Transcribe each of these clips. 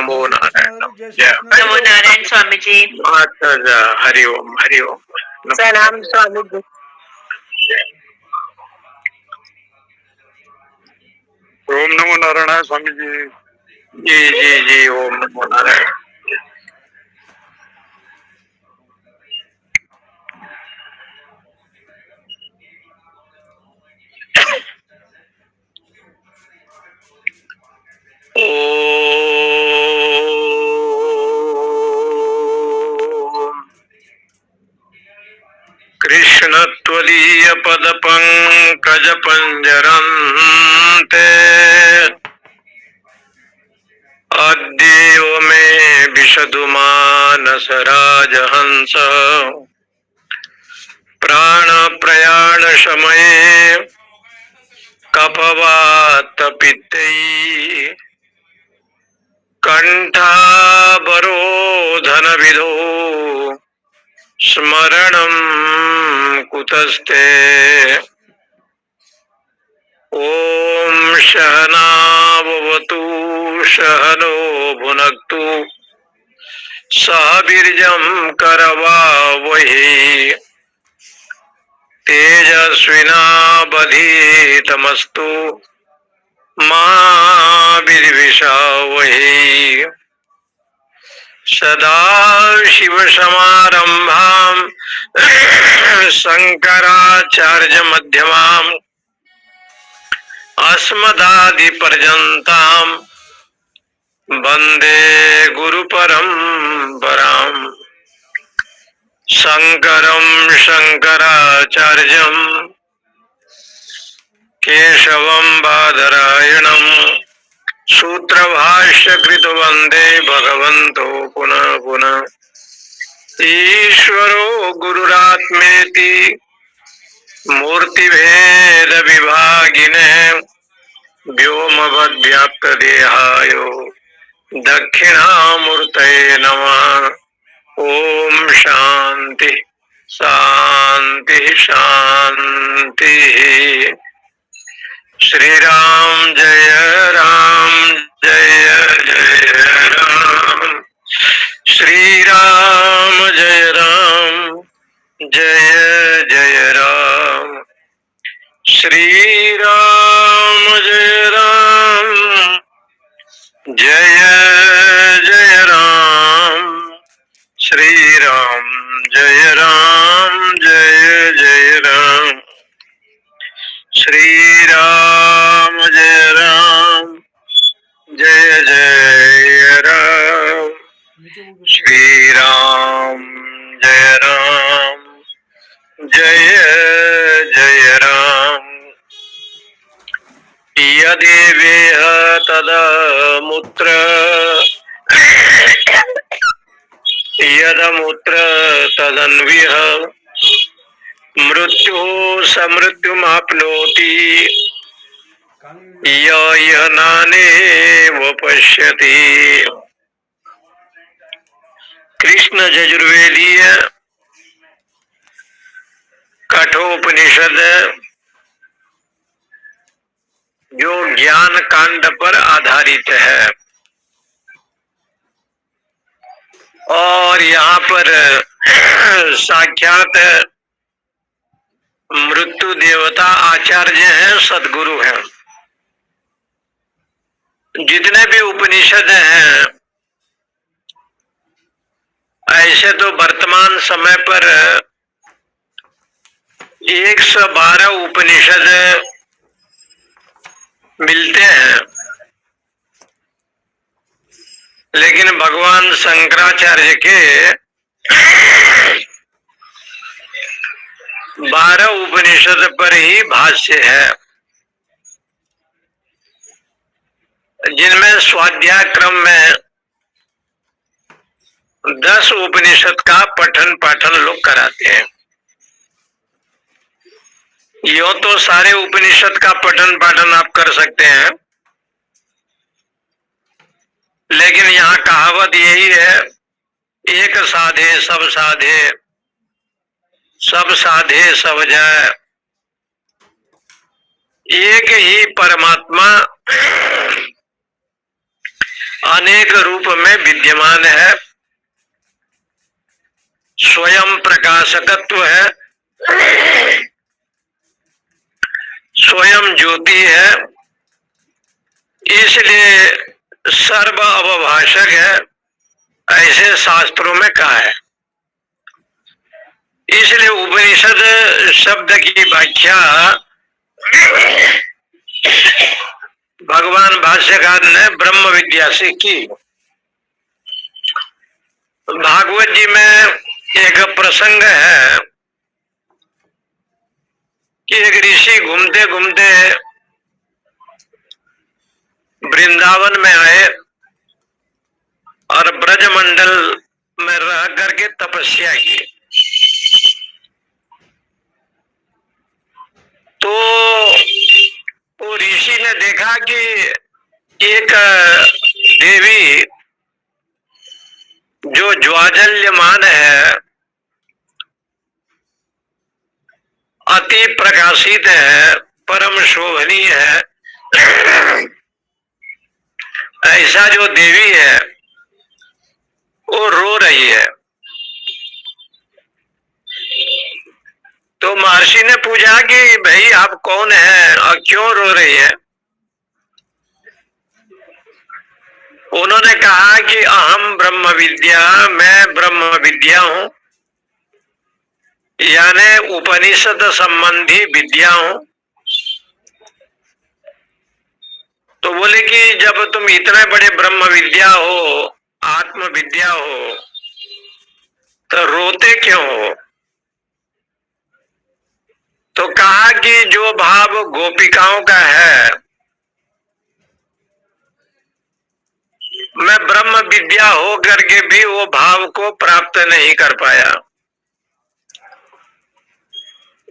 नमो नारायण। नमो नारायण स्वामी जी। अच्छा, हरिओम हरिओम। प्रणाम स्वामी जी। ओम नमो नारायण स्वामी जी। जी जी जी, ओम नमो नारायण। कृष्ण त्वदीय पद पंकज पंजरन्ते अद्येव मे विशदु मानस राजहंस प्राण प्रयाण समये कफवात पित्तै कंठावरोधन विधो स्मरणं कुतस्ते। ओम सहनावतु सहनो भुनक्तु सह वीर्यं करवावहै तेजस्विनावधीतमस्तु मा विद्विषावहै। सदाशिवसमारम्भां शंकराचार्यमध्यमाम् अस्मदादिपर्यन्तां वन्दे गुरुपरम्पराम्। शंकरं शंकराचार्यं केशवं बादरायणं सूत्रभाष्यकृत वन्दे भगवन्तो पुनः पुनः। ईश्वरो गुरुरात्मेति मूर्तिभेद विभागिने व्योमवद्व्याप्तदेहाय दक्षिणामूर्तये नमः। ओम शांति शांति शांति। श्री राम जय राम जय जय राम। श्री राम जय राम जय जय राम। श्री राम जय राम जय जय राम। श्री राम जय राम जय जय राम। श्री राम जय राम जय जय राम। श्री राम जय राम जय जय राम। यदेवेह तदमुत्र यदमुत्र तदन्विह मृत्यु समृत्युमाप्नोति यः नानेव पश्यति। कृष्ण यजुर्वेदीय कठोपनिषद जो ज्ञान कांड पर आधारित है और यहाँ पर साक्षात मृत्यु देवता आचार्य हैं, सदगुरु हैं। जितने भी उपनिषद हैं ऐसे तो वर्तमान समय पर 112 उपनिषद मिलते हैं, लेकिन भगवान शंकराचार्य के 12 उपनिषद पर ही भाष्य है, जिनमें स्वाध्याय क्रम में 10 उपनिषद का पठन पाठन लोग कराते हैं। यूं तो सारे उपनिषद का पठन पाठन आप कर सकते हैं, लेकिन यहाँ कहावत यही है, एक साधे सब साधे, सब साधे सब जाए। एक ही परमात्मा अनेक रूप में विद्यमान है, स्वयं प्रकाशकत्व है, स्वयं ज्योति है, इसलिए सर्व अवभाषक है, ऐसे शास्त्रों में कहा है। इसलिए उपनिषद शब्द की व्याख्या भगवान भाष्यकार ने ब्रह्म विद्या से की। भागवत जी में एक प्रसंग है कि एक ऋषि घूमते घूमते वृंदावन में आए और ब्रजमंडल में रह करके तपस्या की। तो वो ऋषि ने देखा कि एक देवी जो ज्वाजल्यमान है, अति प्रकाशित है, परम शोभनीय है, ऐसा जो देवी है वो रो रही है। तो महर्षि ने पूछा कि भाई आप कौन है और क्यों रो रही है? उन्होंने कहा कि अहम ब्रह्म विद्या, मैं ब्रह्म विद्या हूं, यानी उपनिषद संबंधी विद्या हूं। तो बोले कि जब तुम इतने बड़े ब्रह्म विद्या हो, आत्म विद्या हो, तो रोते क्यों हो? तो कहा कि जो भाव गोपिकाओं का है, मैं ब्रह्म विद्या हो करके भी वो भाव को प्राप्त नहीं कर पाया,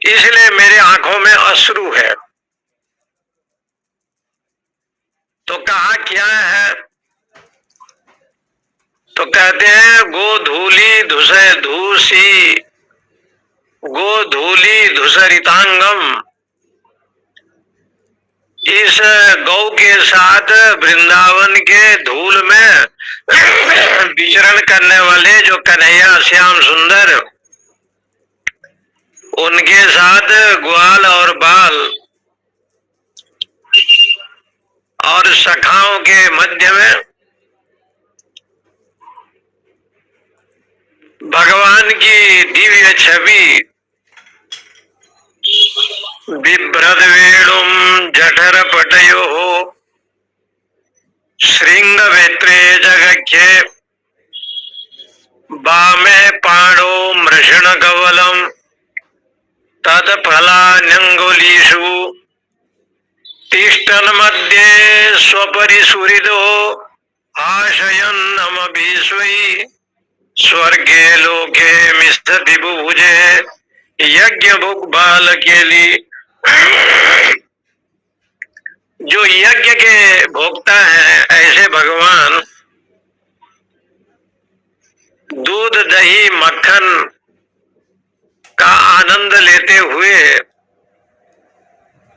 इसलिए मेरे आंखों में अश्रु है। तो कहा क्या है? तो कहते हैं गोधूली धूसे धूसी, गोधूली धूसरितांगम। इस गौ के साथ वृंदावन के धूल में विचरण करने वाले जो कन्हैया श्याम सुंदर, उनके साथ ग्वाल और बाल और सखाओं के मध्य में भगवान की दिव्य छवि, बिभ्रद वेणुम जठर पटयो श्रृंग वेत्रे जगख्ये बामे पाणो मृषण कवलम तत्फलान्यंगुलीषु तिष्ठन् मध्ये स्वपरिसुहृदो आशयन्नमभीष्वै स्वर्गे लोके मिष्ठति बुभुजे यज्ञ भुक् बाल केली। जो यज्ञ के भोक्ता हैं, ऐसे भगवान दूध दही मक्खन का आनंद लेते हुए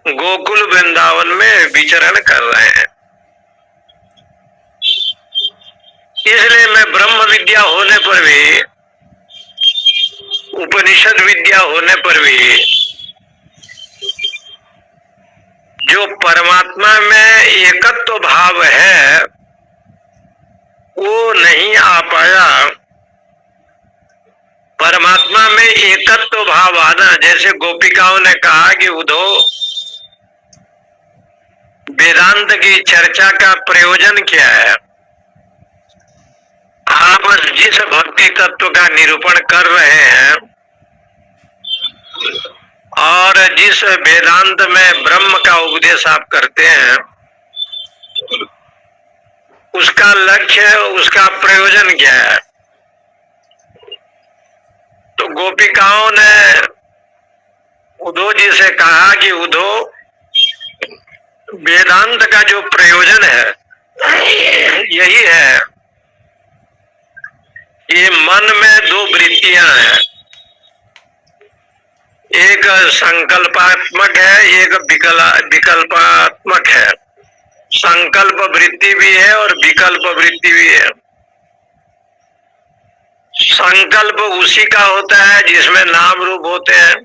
गोकुल वृंदावन में विचरण कर रहे हैं। इसलिए मैं ब्रह्म विद्या होने पर भी, उपनिषद विद्या होने पर भी, जो परमात्मा में एकत्व भाव है वो नहीं आ पाया। परमात्मा में एकत्व भाव आना, जैसे गोपिकाओं ने कहा कि उधो वेदांत की चर्चा का प्रयोजन क्या है? आप जिस भक्ति तत्व का निरूपण कर रहे हैं और जिस वेदांत में ब्रह्म का उपदेश आप करते हैं, उसका लक्ष्य, उसका प्रयोजन क्या है? तो गोपिकाओं ने उद्धव जी से कहा कि उद्धव, वेदांत का जो प्रयोजन है यही है, ये मन में दो वृत्तियां हैं, एक संकल्पात्मक है, एक विकल्पात्मक है। संकल्प वृत्ति भी है और विकल्प वृत्ति भी है। संकल्प उसी का होता है जिसमें नाम रूप होते हैं,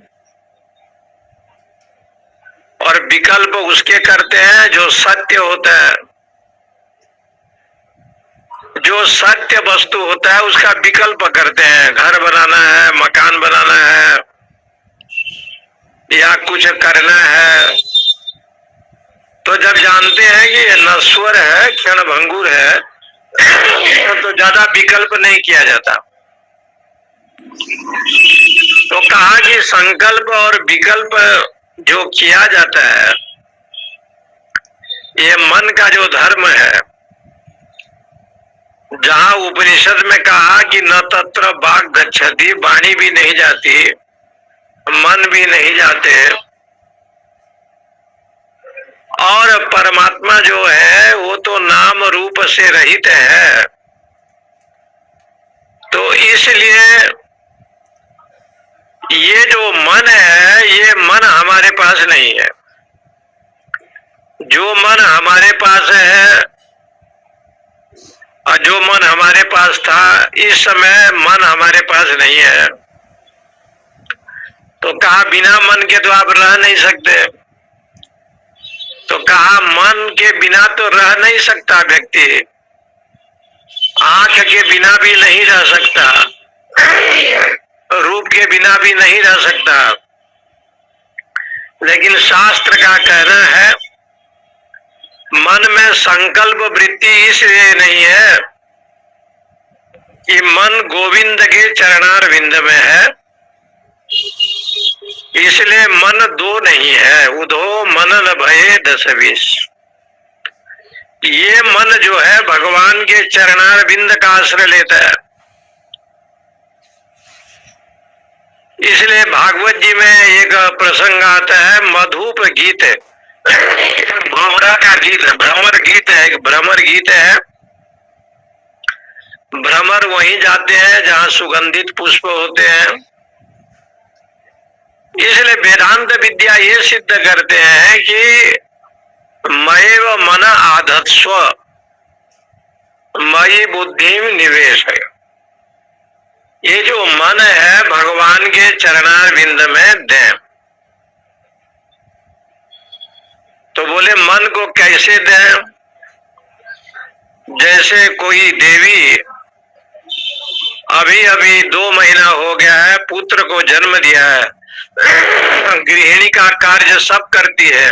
और विकल्प उसके करते हैं जो सत्य होता है। जो सत्य वस्तु होता है उसका विकल्प करते हैं। घर बनाना है, मकान बनाना है, या कुछ करना है, तो जब जानते हैं कि ये नश्वर है, क्षणभंगुर है, तो ज्यादा विकल्प नहीं किया जाता। तो कहा कि संकल्प और विकल्प जो किया जाता है, ये मन का जो धर्म है। जहां उपनिषद में कहा कि न तत्र वाक् गच्छति, वाणी भी नहीं जाती, मन भी नहीं जाते, और परमात्मा जो है वो तो नाम रूप से रहित है। तो इसलिए ये जो मन है, ये मन हमारे पास नहीं है। जो मन हमारे पास है और जो मन हमारे पास था, इस समय मन हमारे पास नहीं है। तो कहा बिना मन के तो आप रह नहीं सकते। तो कहा मन के बिना तो रह नहीं सकता व्यक्ति, आंख के बिना भी नहीं रह सकता, रूप के बिना भी नहीं रह सकता। लेकिन शास्त्र का कहना है मन में संकल्प वृत्ति इसलिए नहीं है कि मन गोविंद के चरणारविंद में है, इसलिए मन दो नहीं है। उधो मनन भये दस बीस। ये मन जो है भगवान के चरणारविंद का आश्रय लेता है। इसलिए भागवत जी में एक प्रसंग आता है, मधुप गीत है, भ्रमरा का गीत है, भ्रमर गीत है, एक भ्रमर गीत है। भ्रमर वहीं जाते हैं जहां सुगंधित पुष्प होते हैं। इसलिए वेदांत विद्या ये सिद्ध करते हैं कि मयैव मन आधत्स्व मयि बुद्धि निवेश है। ये जो मन है भगवान के चरणारविंद में दें। तो बोले मन को कैसे दें? जैसे कोई देवी अभी अभी 2 महीना हो गया है, पुत्र को जन्म दिया है, गृहिणी का कार्य सब करती है,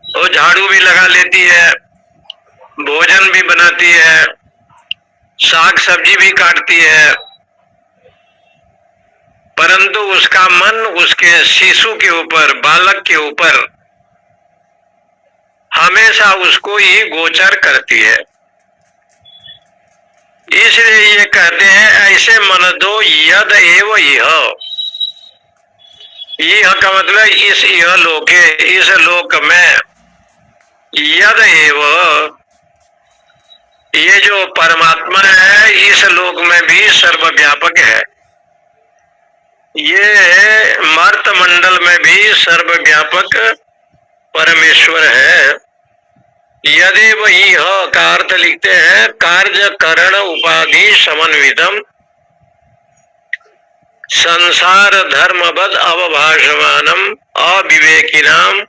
वो झाड़ू भी लगा लेती है, भोजन भी बनाती है, साग सब्जी भी काटती है, परंतु उसका मन उसके शिशु के ऊपर, बालक के ऊपर हमेशा उसको ही गोचर करती है। इसलिए ये कहते हैं ऐसे मन दो यद एव यह। यह का मतलब इस यह लोके, इस लोक में यद एव, ये जो परमात्मा है इस लोक में भी सर्वव्यापक है। ये मर्त मंडल में भी सर्वव्यापक परमेश्वर है। यदेव यह का अर्थ लिखते हैं कार्य करण उपाधि समन्वितम संसार धर्मवद अवभाषमानम अविवेकिनाम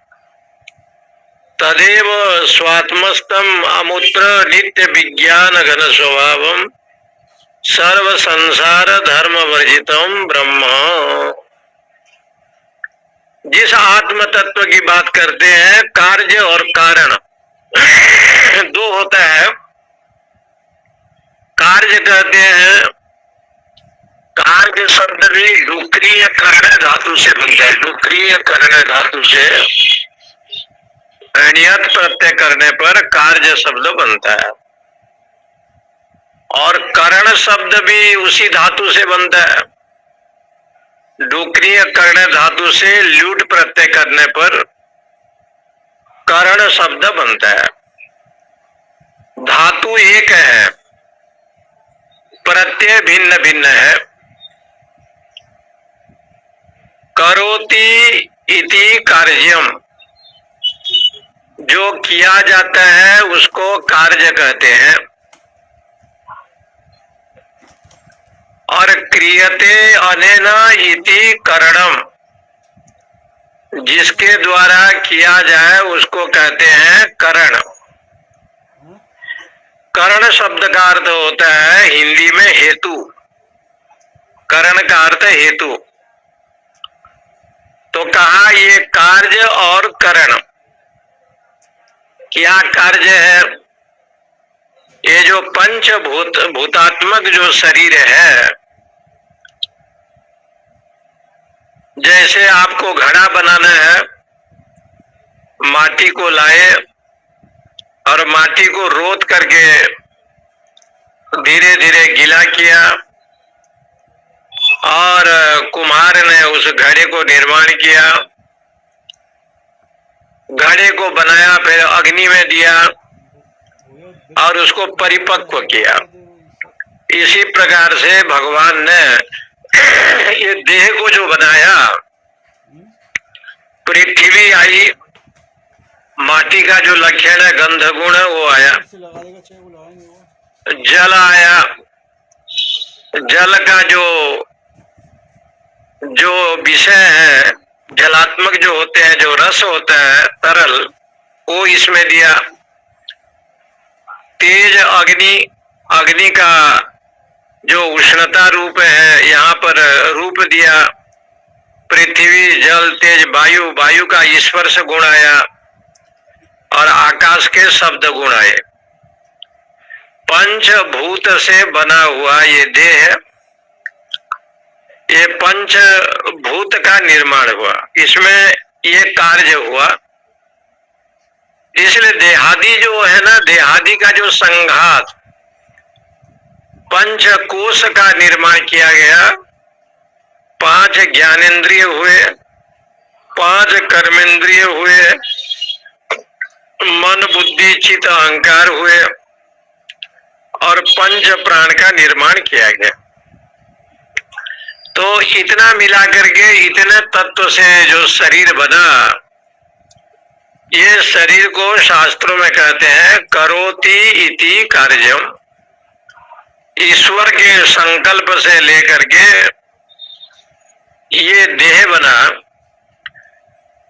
तदेव स्वात्मस्तम अमूत्र नित्य विज्ञान घन स्वभावम सर्व संसार धर्म वर्जितम ब्रह्म। जिस आत्म तत्व की बात करते हैं, कार्य और कारण दो होता है। कार्य कहते हैं, कार्य शब्द भी डुक्रिय कर्ण धातु से बनता है। डुक्रिय कर्ण धातु से अनियत प्रत्यय करने पर कार्य शब्द बनता है, और कर्ण शब्द भी उसी धातु से बनता है। डुक्रिय कर्ण धातु से ल्यूट प्रत्यय करने पर कर्ण शब्द बनता है। धातु एक है, प्रत्यय भिन्न भिन्न है। करोति इति कार्यम, जो किया जाता है उसको कार्य कहते हैं, और क्रियते अनेन इति करणम, जिसके द्वारा किया जाए उसको कहते हैं करण। करण शब्द का अर्थ होता है हिंदी में हेतु। करण का अर्थ हेतु। तो कहा ये कार्य और करण, क्या कार्य है? ये जो पंचभूत भूतात्मक जो शरीर है, जैसे आपको घड़ा बनाना है, माटी को लाए और माटी को रोत करके धीरे धीरे गीला किया और कुम्हार ने उस घड़े को निर्माण किया, घड़े को बनाया, फिर अग्नि में दिया और उसको परिपक्व किया। इसी प्रकार से भगवान ने ये देह को जो बनाया, पृथ्वी आई, माटी का जो लक्षण है गंध गुण है वो आया, जल आया, जल का जो विषय है, जलात्मक जो होते हैं, जो रस होता है तरल, वो इसमें दिया। तेज अग्नि, अग्नि का जो उष्णता रूप है यहाँ पर रूप दिया। पृथ्वी जल तेज वायु, वायु का स्पर्श गुण आया और आकाश के शब्द गुण आए। पंचभूत से बना हुआ ये देह, ये पंचभूत का निर्माण हुआ, इसमें ये कार्य हुआ। इसलिए देहादि जो है ना, देहादि का जो संघात, पंचकोश का निर्माण किया गया। 5 ज्ञानेंद्रिय हुए, 5 कर्मेंद्रिय हुए, मन बुद्धि चित्त अहंकार हुए और पंच प्राण का निर्माण किया गया। तो इतना मिला करके इतने तत्व से जो शरीर बना, ये शरीर को शास्त्रों में कहते हैं करोति इति कार्यम। ईश्वर के संकल्प से लेकर के ये देह बना,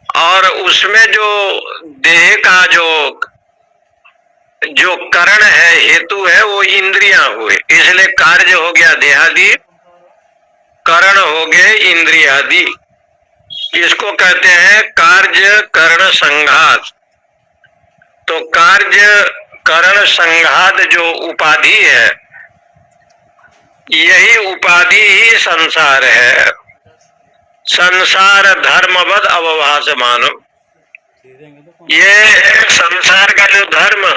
और उसमें जो देह का जो करण है, हेतु है, वो इंद्रियां हुए। इसलिए कार्य हो गया देहादि, करण हो गए इंद्रियादि। इसको कहते हैं कार्य करण संघात। तो कार्य करण संघात जो उपाधि है, यही उपाधि ही संसार है। संसार धर्मवद अवभासमान, ये संसार का जो धर्म,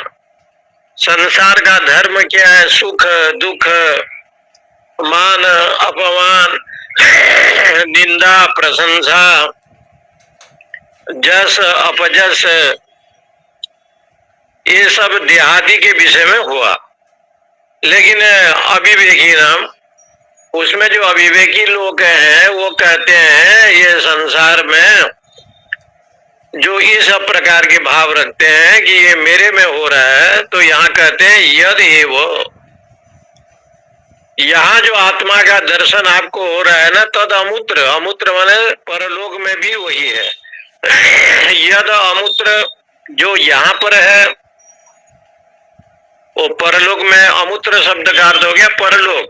संसार का धर्म क्या है? सुख दुख, मान अपमान, निंदा प्रशंसा, जस अपजस, ये सब देहादि के विषय में हुआ। लेकिन अविवेकी नाम, उसमें जो अविवेकी लोग हैं वो कहते हैं ये संसार में जो इस प्रकार के भाव रखते हैं कि ये मेरे में हो रहा है, तो यहाँ कहते हैं यद एव। यहाँ जो आत्मा का दर्शन आपको हो रहा है ना, तद अमूत्र, अमूत्र माने परलोक में भी वही है। यद अमूत्र जो यहाँ पर है, वो परलोक में अमूत्र शब्द का अर्थ हो गया परलोक।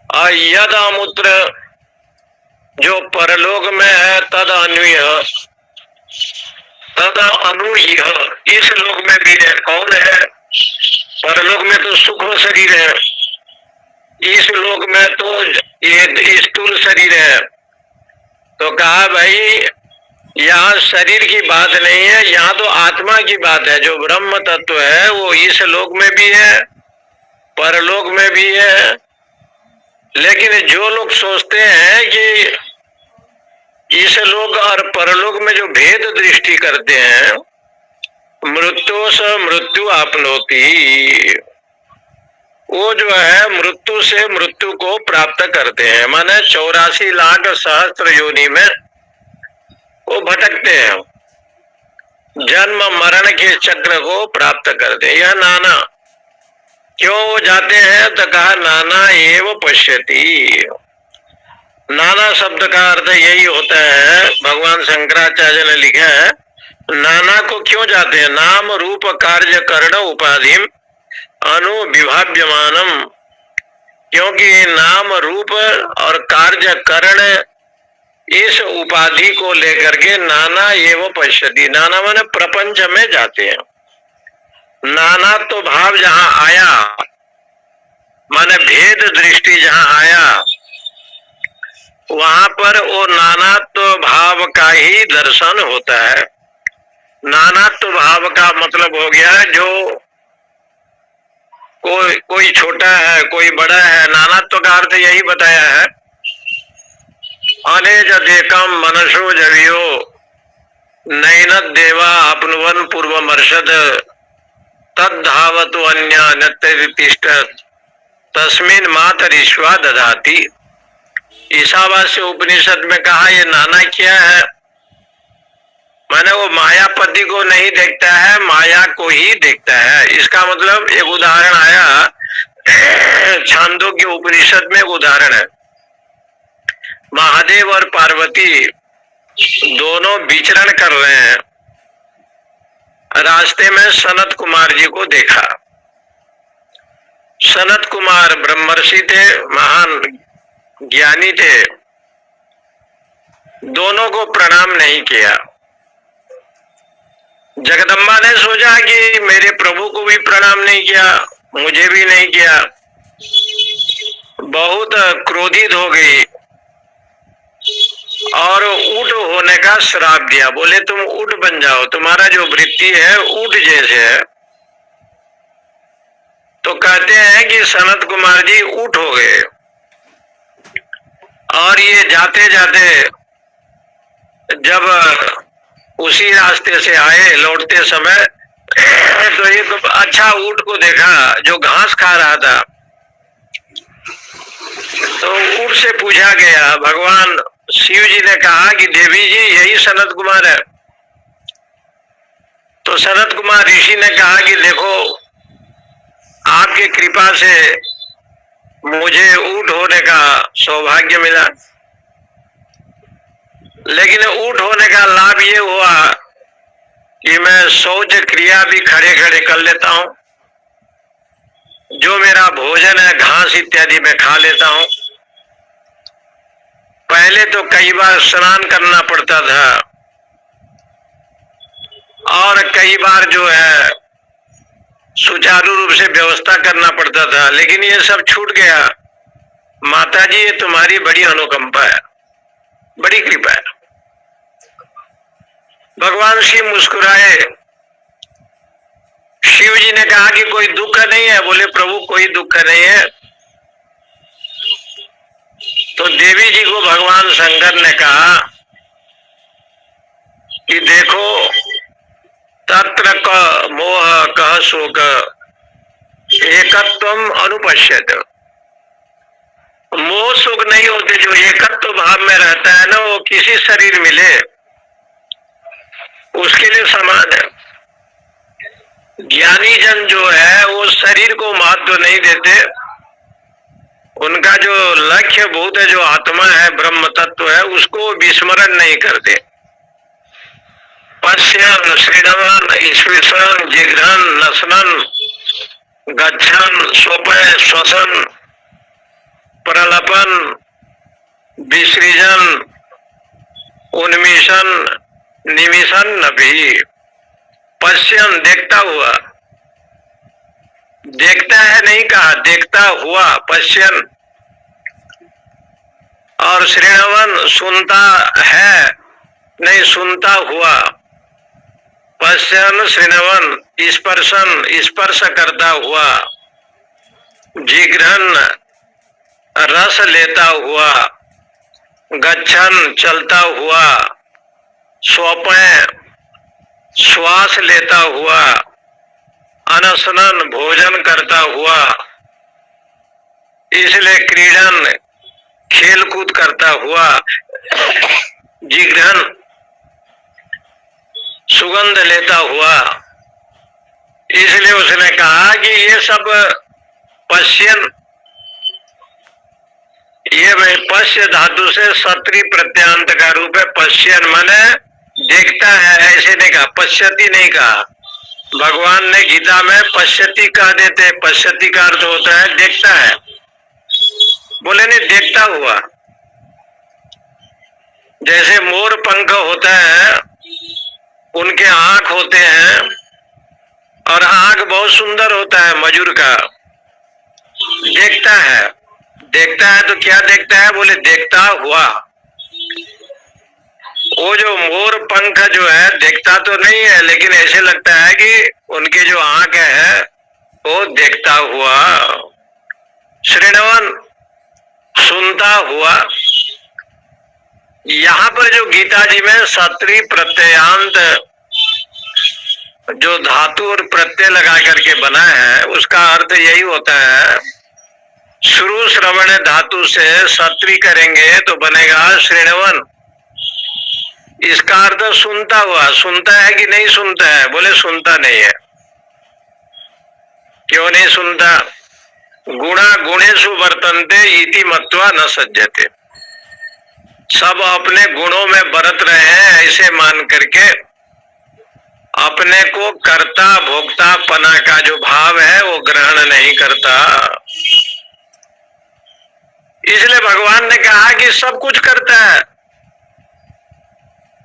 और यद अमूत्र जो परलोक में है, तद अन्वय, तद अनुयः, इस लोक में भी है। कौन है? परलोक में तो सूक्ष्म शरीर है, इस लोक में तो ये स्थूल शरीर है। तो कहा भाई यहाँ शरीर की बात नहीं है, यहाँ तो आत्मा की बात है। जो ब्रह्म तत्व है वो इस लोक में भी है, परलोक में भी है। लेकिन जो लोग सोचते हैं कि इस लोक और परलोक में जो भेद दृष्टि करते हैं, मृत्यु से मृत्यु आपनोति, वो जो है मृत्यु से मृत्यु को प्राप्त करते हैं। माने 84 लाख सहस्त्र योनि में वो भटकते हैं। जन्म मरण के चक्र को प्राप्त करते। यह नाना क्यों वो जाते हैं, तो कहा नाना एव पश्यति। नाना शब्द का अर्थ यही होता है, भगवान शंकराचार्य ने लिखा है, नाना को क्यों जाते हैं, नाम रूप कार्य करण उपाधि अनुविभाव्यमानम, क्योंकि नाम रूप और कार्य करण इस उपाधि को लेकर के नाना एवं पश्यति, नाना माने प्रपंच में जाते हैं। नाना तो भाव जहां आया माने भेद दृष्टि जहां आया, वहां पर वो नानात्व भाव का ही दर्शन होता है। नानात्व भाव का मतलब हो गया जो कोई छोटा है कोई बड़ा है, नानात्व का अर्थ यही बताया है। अनेज देकम मनसो जवियो नैन देवा अपनुवन पूर्व मर्षद तद्धावतु अन्य नत्यतिष्ठत तस्मिन मातरीश्वा दधाति। ईशावास्य उपनिषद में कहा ये नाना क्या है, माने वो मायापति को नहीं देखता है, माया को ही देखता है। इसका मतलब एक उदाहरण आया छांदोग्य उपनिषद में, एक उदाहरण है, महादेव और पार्वती दोनों विचरण कर रहे हैं, रास्ते में सनत कुमार जी को देखा। सनत कुमार ब्रह्मर्षि थे, महान ज्ञानी थे, दोनों को प्रणाम नहीं किया। जगदम्बा ने सोचा कि मेरे प्रभु को भी प्रणाम नहीं किया, मुझे भी नहीं किया, बहुत क्रोधित हो गई और ऊंट होने का श्राप दिया। बोले तुम ऊंट बन जाओ, तुम्हारा जो वृत्ति है ऊंट जैसे है। तो कहते हैं कि सनत कुमार जी ऊंट हो गए और ये जाते जाते जब उसी रास्ते से आए लौटते समय तो एक अच्छा ऊंट को देखा जो घास खा रहा था। तो ऊंट से पूछा गया, भगवान शिव जी ने कहा कि देवी जी यही सनत कुमार है। तो सनत कुमार ऋषि ने कहा कि देखो आपकी कृपा से मुझे ऊंट होने का सौभाग्य मिला, लेकिन ऊंट होने का लाभ ये हुआ कि मैं शौच क्रिया भी खड़े खड़े कर लेता हूं, जो मेरा भोजन है घास इत्यादि में खा लेता हूं। पहले तो कई बार स्नान करना पड़ता था और कई बार जो है सुचारू रूप से व्यवस्था करना पड़ता था, लेकिन ये सब छूट गया। माता जी ये तुम्हारी बड़ी अनुकंपा है, बड़ी कृपा है। भगवान शिव मुस्कुराए। शिव जी ने कहा कि कोई दुख नहीं है। बोले प्रभु कोई दुख नहीं है। तो देवी जी को भगवान शंकर ने कहा कि देखो तत्र क मोह कह शोक एकत्वम अनुपश्यत। मोह शोक नहीं होते, जो एकत्व भाव में रहता है ना, वो किसी शरीर मिले उसके लिए समान है। ज्ञानी जन जो है वो शरीर को महत्व नहीं देते, उनका जो लक्ष्य भूत है, जो आत्मा है, ब्रह्म तत्व है, उसको विस्मरण नहीं करते। पश्यन श्रीणवन स्पृशन जिघ्रन नसनन गच्छन स्वपय श्वसन प्रलपन विसृजन उन्मिशन निमिशन भी। पश्यन देखता हुआ, देखता है नहीं कहा, देखता हुआ पश्यन। और श्रीणवन सुनता है नहीं, सुनता हुआ। पश्यन श्रीणवन स्पर्शन स्पर्श करता हुआ। जिघ्रन रस लेता हुआ। गच्छन चलता हुआ। स्वपय श्वास लेता हुआ। अनशनन भोजन करता हुआ। इसलिए क्रीडन खेल कूद करता हुआ। जिघ्रन सुगंध लेता हुआ। इसलिए उसने कहा कि ये सब पश्यन, ये पश्य धातु से सत्री प्रत्यांत का रूप है। पश्यन माने देखता है, ऐसे नहीं कहा, पश्यति नहीं कहा। भगवान ने गीता में पश्यति कह देते, पश्यति का अर्थ होता है देखता है, बोले नहीं देखता हुआ। जैसे मोर पंख होता है, उनके आंख होते हैं और आंख बहुत सुंदर होता है मयूर का। देखता है, देखता है तो क्या देखता है, बोले देखता हुआ। वो जो मोर पंख जो है देखता तो नहीं है, लेकिन ऐसे लगता है कि उनकी जो आंख है वो देखता हुआ। श्रृणवन सुनता हुआ। यहाँ पर जो गीता जी में सत्री प्रत्ययांत जो धातु और प्रत्यय लगा करके बना है, उसका अर्थ यही होता है, श्रु श्रवण धातु से सत्री करेंगे तो बनेगा श्रृणवन। इसका अर्थ सुनता हुआ। सुनता है कि नहीं सुनता है, बोले सुनता नहीं है। क्यों नहीं सुनता? गुणा गुणेषु वर्तन्ते इति मत्वा न सज्जते। सब अपने गुणों में बरत रहे हैं ऐसे मान करके अपने को कर्ता भोक्ता पना का जो भाव है वो ग्रहण नहीं करता। इसलिए भगवान ने कहा कि सब कुछ करता है,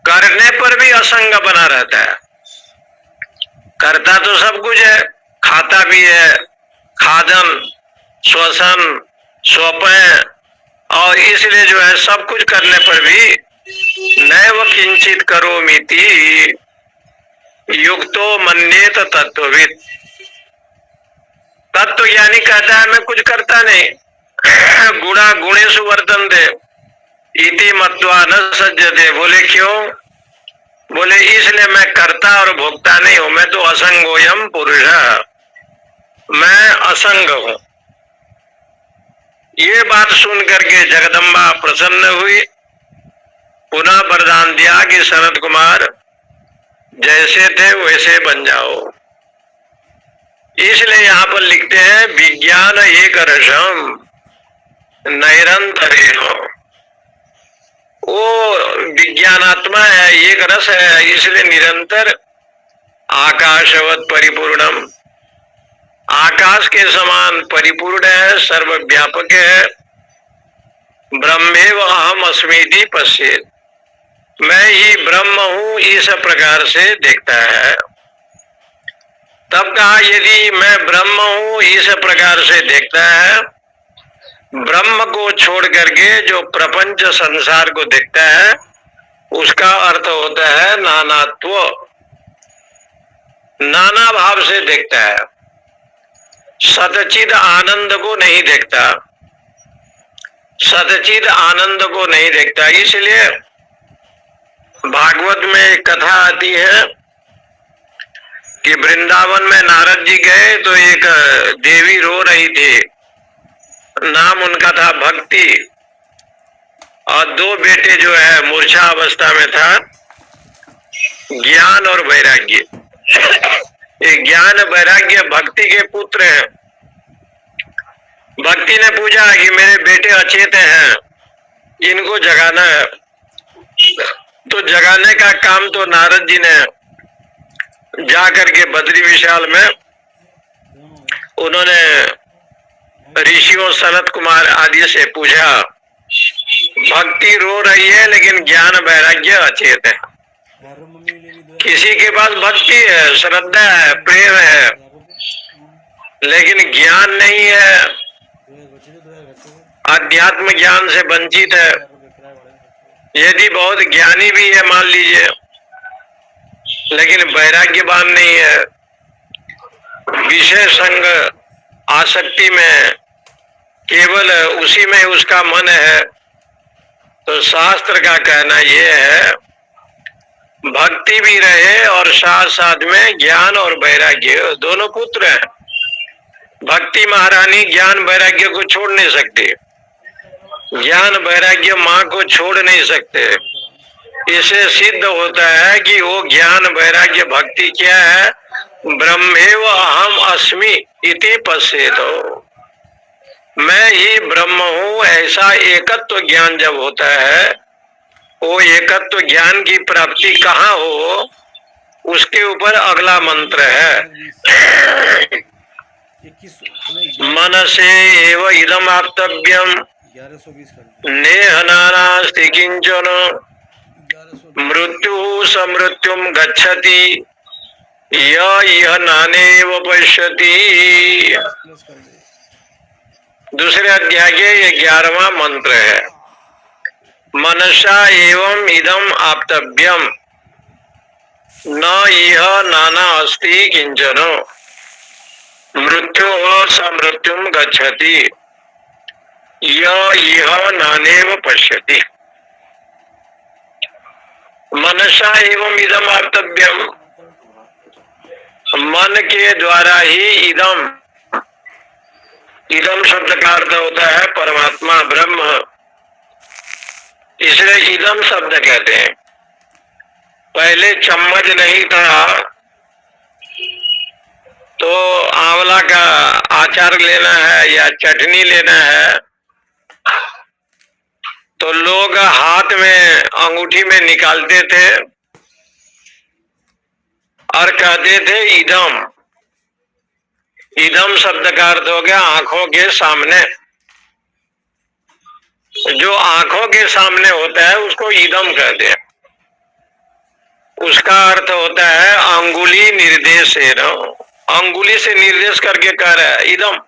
करने पर भी असंग बना रहता है। करता तो सब कुछ है, खाता भी है, खादन श्वसन स्वपय, और इसलिए जो है सब कुछ करने पर भी नैव किंचित करोमीति युक्तो मन्येत तत्वविद। तत्व ज्ञानी कहता है मैं कुछ करता नहीं। गुणा गुणेषु वर्तन्ते इति मत्वा न सज्जते। बोले क्यों? बोले इसलिए मैं करता और भोक्ता नहीं हूं, मैं तो असंगोयम पुरुष, मैं असंग हूं। ये बात सुन करके जगदम्बा प्रसन्न हुई, पुनः वरदान दिया कि सनत कुमार जैसे थे वैसे बन जाओ। इसलिए यहाँ पर लिखते हैं विज्ञान एक रसम निरंतरेण। वो विज्ञानात्मा है, एक रस है, इसलिए निरंतर आकाशवत परिपूर्णम, आकाश के समान परिपूर्ण है, सर्वव्यापक है। ब्रह्मेव अहम अस्मीति पश्येत, मैं ही ब्रह्म हूं, इस प्रकार से देखता है। तब कहा यदि मैं ब्रह्म हूं इस प्रकार से देखता है, ब्रह्म को छोड़ करके जो प्रपंच संसार को देखता है उसका अर्थ होता है नानात्व, नाना भाव से देखता है, सतचिद आनंद को नहीं देखता, सतचिद आनंद को नहीं देखता। इसलिए भागवत में एक कथा आती है कि वृंदावन में नारद जी गए तो एक देवी रो रही थी, नाम उनका था भक्ति, और दो बेटे जो है मूर्छा अवस्था में था, ज्ञान और वैराग्य। एक ज्ञान वैराग्य भक्ति के पुत्र हैं। भक्ति ने पूछा कि मेरे बेटे अचेत हैं, इनको जगाना है। तो जगाने का काम तो नारद जी ने जा करके बद्री विशाल में उन्होंने ऋषियों सनत कुमार आदि से पूछा, भक्ति रो रही है लेकिन ज्ञान वैराग्य अचेत है। किसी के पास भक्ति है, श्रद्धा है, प्रेम है, लेकिन ज्ञान नहीं है, अध्यात्म ज्ञान से वंचित है। यदि बहुत ज्ञानी भी है मान लीजिए, लेकिन वैराग्यवान नहीं है, विषय संग आसक्ति में केवल उसी में उसका मन है, तो शास्त्र का कहना यह है भक्ति भी रहे और साथ साथ में ज्ञान और वैराग्य दोनों पुत्र हैं। भक्ति महारानी ज्ञान वैराग्य को छोड़ नहीं सकती, ज्ञान वैराग्य माँ को छोड़ नहीं सकते। इसे सिद्ध होता है कि वो ज्ञान वैराग्य भक्ति क्या है, ब्रह्मेव अहम अस्मि इति पश्येतो, मैं ही ब्रह्म हूँ, ऐसा एकत्व ज्ञान जब होता है, वो एकत्व ज्ञान की प्राप्ति कहाँ हो, उसके ऊपर अगला मंत्र है, 21 मनसे एव इदम आप्तव्यम 1120 कर नेह नानास्ति किंचन 1120 मृत्यु समृत्युम गच्छति यह नानेव पश्यति। प्लस कर दे। दूसरे अध्याय के ये 11वां मंत्र है, मनसा एवं इदम आप्तव्यम न यह नाना अस्ति किंचन मृत्यु समृत्युम गच्छति यह नानेव पश्यति। मनसा एवं इदम आप्तव्यम, मन के द्वारा ही इदम, इदम शब्द का अर्थ होता है परमात्मा ब्रह्म, इसलिए इदम शब्द कहते हैं। पहले चम्मच नहीं था तो आंवला का अचार लेना है या चटनी लेना है तो लोग हाथ में अंगूठी में निकालते थे और कहते थे इदम। इदम शब्द का अर्थ हो गया आंखों के सामने, जो आंखों के सामने होता है उसको इदम कहते हैं। उसका अर्थ होता है अंगुली निर्देश, अंगुली से निर्देश करके कह रहा है इदम।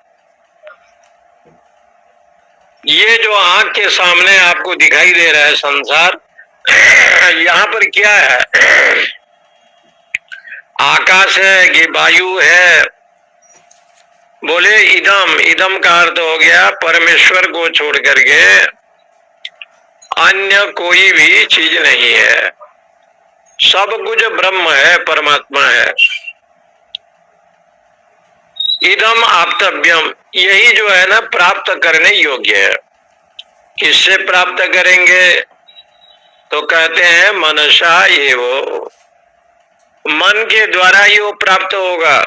ये जो आंख के सामने आपको दिखाई दे रहा है संसार, यहाँ पर क्या है, आकाश है कि वायु है, बोले इदम। इदम का अर्थ हो गया परमेश्वर को छोड़ करके अन्य कोई भी चीज नहीं है, सब कुछ ब्रह्म है, परमात्मा है। इदम आप्तव्यम, यही जो है ना प्राप्त करने योग्य है। किससे प्राप्त करेंगे तो कहते हैं मनसा एवो, मन के द्वारा ही वो प्राप्त होगा।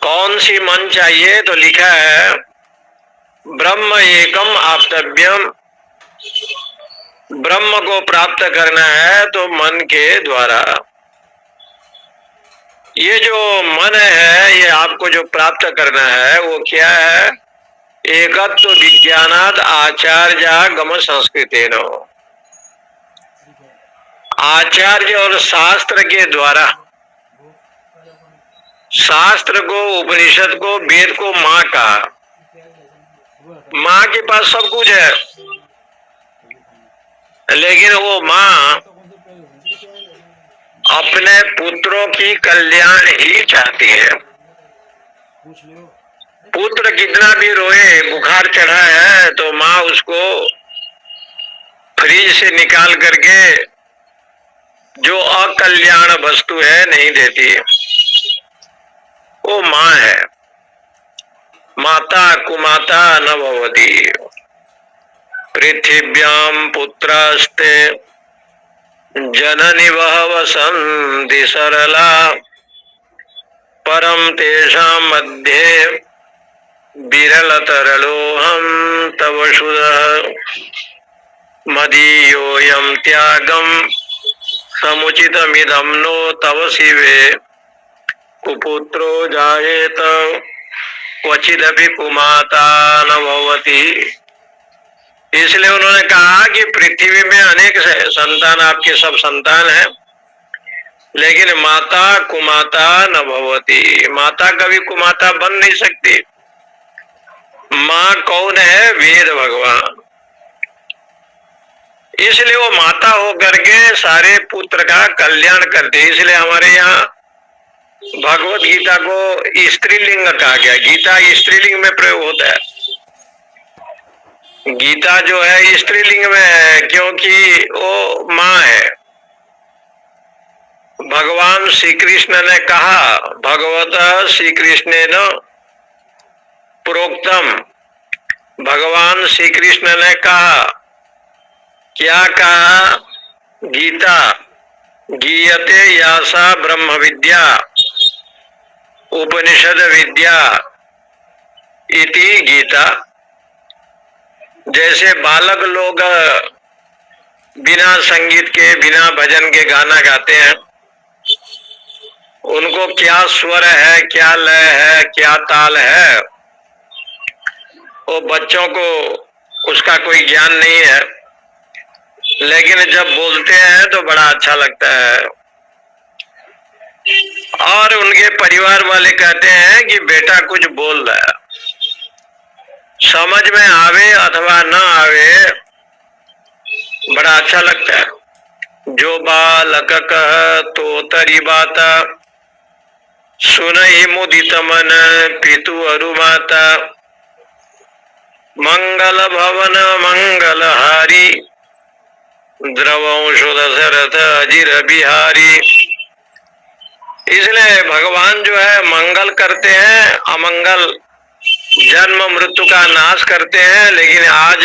कौन सी मन चाहिए तो लिखा है ब्रह्म एकम आप्तव्यम, ब्रह्म को प्राप्त करना है तो मन के द्वारा। ये जो मन है ये आपको जो प्राप्त करना है वो क्या है, एकत्व विज्ञानाद आचार्य गम संस्कृतेन, आचार्य और शास्त्र के द्वारा, शास्त्र को, उपनिषद को, वेद को माँ कहा। माँ के पास सब कुछ है, लेकिन वो माँ अपने पुत्रों की कल्याण ही चाहती है। पुत्र कितना भी रोए, बुखार चढ़ा है तो माँ उसको फ्रिज से निकाल करके जो अकल्याण वस्तु है नहीं देती, वो माँ है। माता कुमाता न भवति, पृथिव्याम पुत्रास्ते जननि वसन्ति सरला, परम तेषां मध्ये विरलतरलोऽहं तव सुधः, मदीयोऽयं त्यागं समुचितमिदं नो तव शिवे, कुपुत्रो जायेत क्वचिदपि कुमाता न भवति। इसलिए उन्होंने कहा कि पृथ्वी में अनेक संतान, आपके सब संतान हैं, लेकिन माता कुमाता न भवति, माता कभी कुमाता बन नहीं सकती। माँ कौन है, वेद भगवान। इसलिए वो माता होकर के सारे पुत्र का कल्याण करते। इसलिए हमारे यहाँ भगवत गीता को स्त्रीलिंग कहा गया, गीता स्त्रीलिंग में प्रयोग होता है। गीता जो है स्त्रीलिंग में है क्योंकि वो माँ है। भगवान श्री कृष्ण ने कहा, भगवत श्री कृष्ण ने प्रोक्तम, भगवान श्री कृष्ण ने कहा, क्या कहा, गीता गीयते यासा ब्रह्म विद्या उपनिषद विद्या इति गीता। जैसे बालक लोग बिना संगीत के बिना भजन के गाना गाते हैं, उनको क्या स्वर है, क्या लय है, क्या ताल है, वो बच्चों को उसका कोई ज्ञान नहीं है, लेकिन जब बोलते हैं तो बड़ा अच्छा लगता है। और उनके परिवार वाले कहते हैं कि बेटा कुछ बोल रहा है, समझ में आवे अथवा न आवे, बड़ा अच्छा लगता है। जो बालक कह तो तरी बात, सुनहि मुदित मन पितु अरु माता। मंगल भवन मंगल हारी, द्रवंशो दशरथ अजिर बिहारी। इसलिए भगवान जो है मंगल करते हैं, अमंगल जन्म मृत्यु का नाश करते हैं। लेकिन आज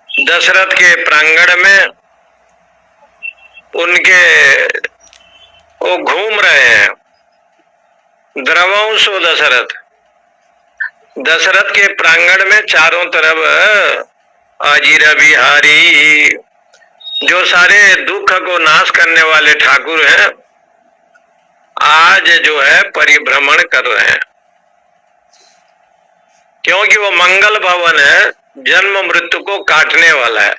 दशरथ के प्रांगण में उनके वो घूम रहे हैं, द्रवंशो दशरथ। दशरथ के प्रांगण में चारों तरफ अजीर बिहारी, जो सारे दुख को नाश करने वाले ठाकुर हैं, आज जो है परिभ्रमण कर रहे हैं। क्योंकि वो मंगल भवन है, जन्म मृत्यु को काटने वाला है।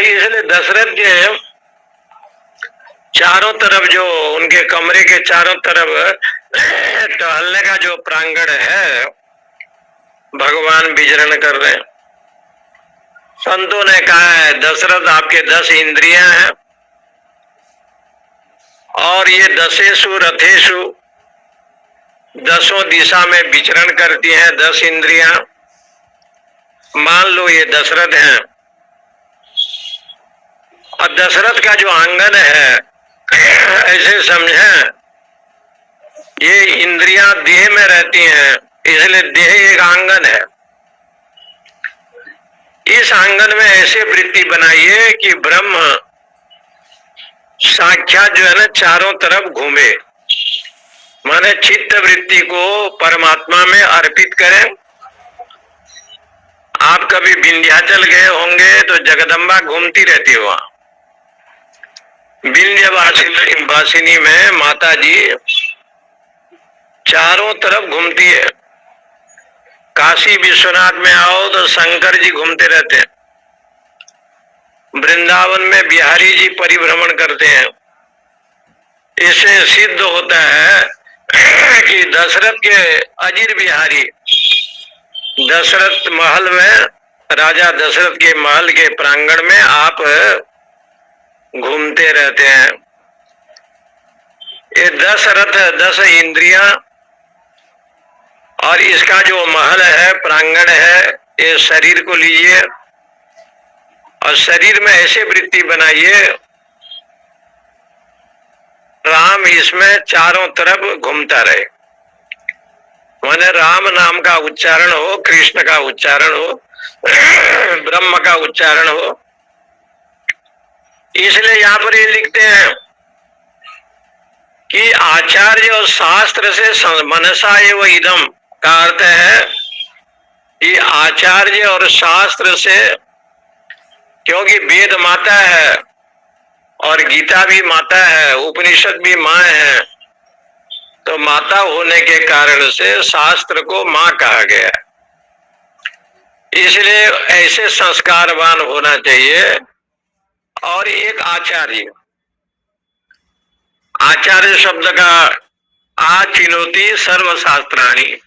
इसलिए दशरथ के चारों तरफ, जो उनके कमरे के चारों तरफ टहलने का जो प्रांगण है, भगवान विचरण कर रहे हैं। संतों ने कहा है दशरथ आपके 10 इंद्रियां हैं और ये दशेषु रथेषु, 10 दिशा में विचरण करती हैं 10 इंद्रियां। मान लो ये दशरथ हैं, और दशरथ का जो आंगन है, ऐसे समझें ये इंद्रियां देह में रहती हैं, इसलिए देह एक आंगन है। इस आंगन में ऐसे वृत्ति बनाइए कि ब्रह्म साक्षात जो है ना चारों तरफ घूमे, माने चित्त वृत्ति को परमात्मा में अर्पित करें। आप कभी विंध्याचल गए होंगे तो जगदम्बा घूमती रहती है वहां। विंध्यवासिनी में माता जी चारों तरफ घूमती है। काशी विश्वनाथ में आओ तो शंकर जी घूमते रहते हैं। वृंदावन में बिहारी जी परिभ्रमण करते हैं। इससे सिद्ध होता है कि दशरथ के अजीर बिहारी, दशरथ महल में, राजा दशरथ के महल के प्रांगण में आप घूमते रहते हैं। ये 10 रथ, 10 इंद्रियां और इसका जो महल है, प्रांगण है, ये शरीर को लीजिए और शरीर में ऐसे वृत्ति बनाइए राम इसमें चारों तरफ घूमता रहे। माने राम नाम का उच्चारण हो, कृष्ण का उच्चारण हो, ब्रह्म का उच्चारण हो। इसलिए यहाँ पर ये लिखते हैं कि आचार्य और शास्त्र से मनसा एवं इदम का अर्थ है कि आचार्य और शास्त्र से, क्योंकि वेद माता है और गीता भी माता है, उपनिषद भी माँ है, तो माता होने के कारण से शास्त्र को माँ कहा गया है। इसलिए ऐसे संस्कारवान होना चाहिए। और एक आचार्य, आचार्य शब्द का आचिनोति सर्वशास्त्राणि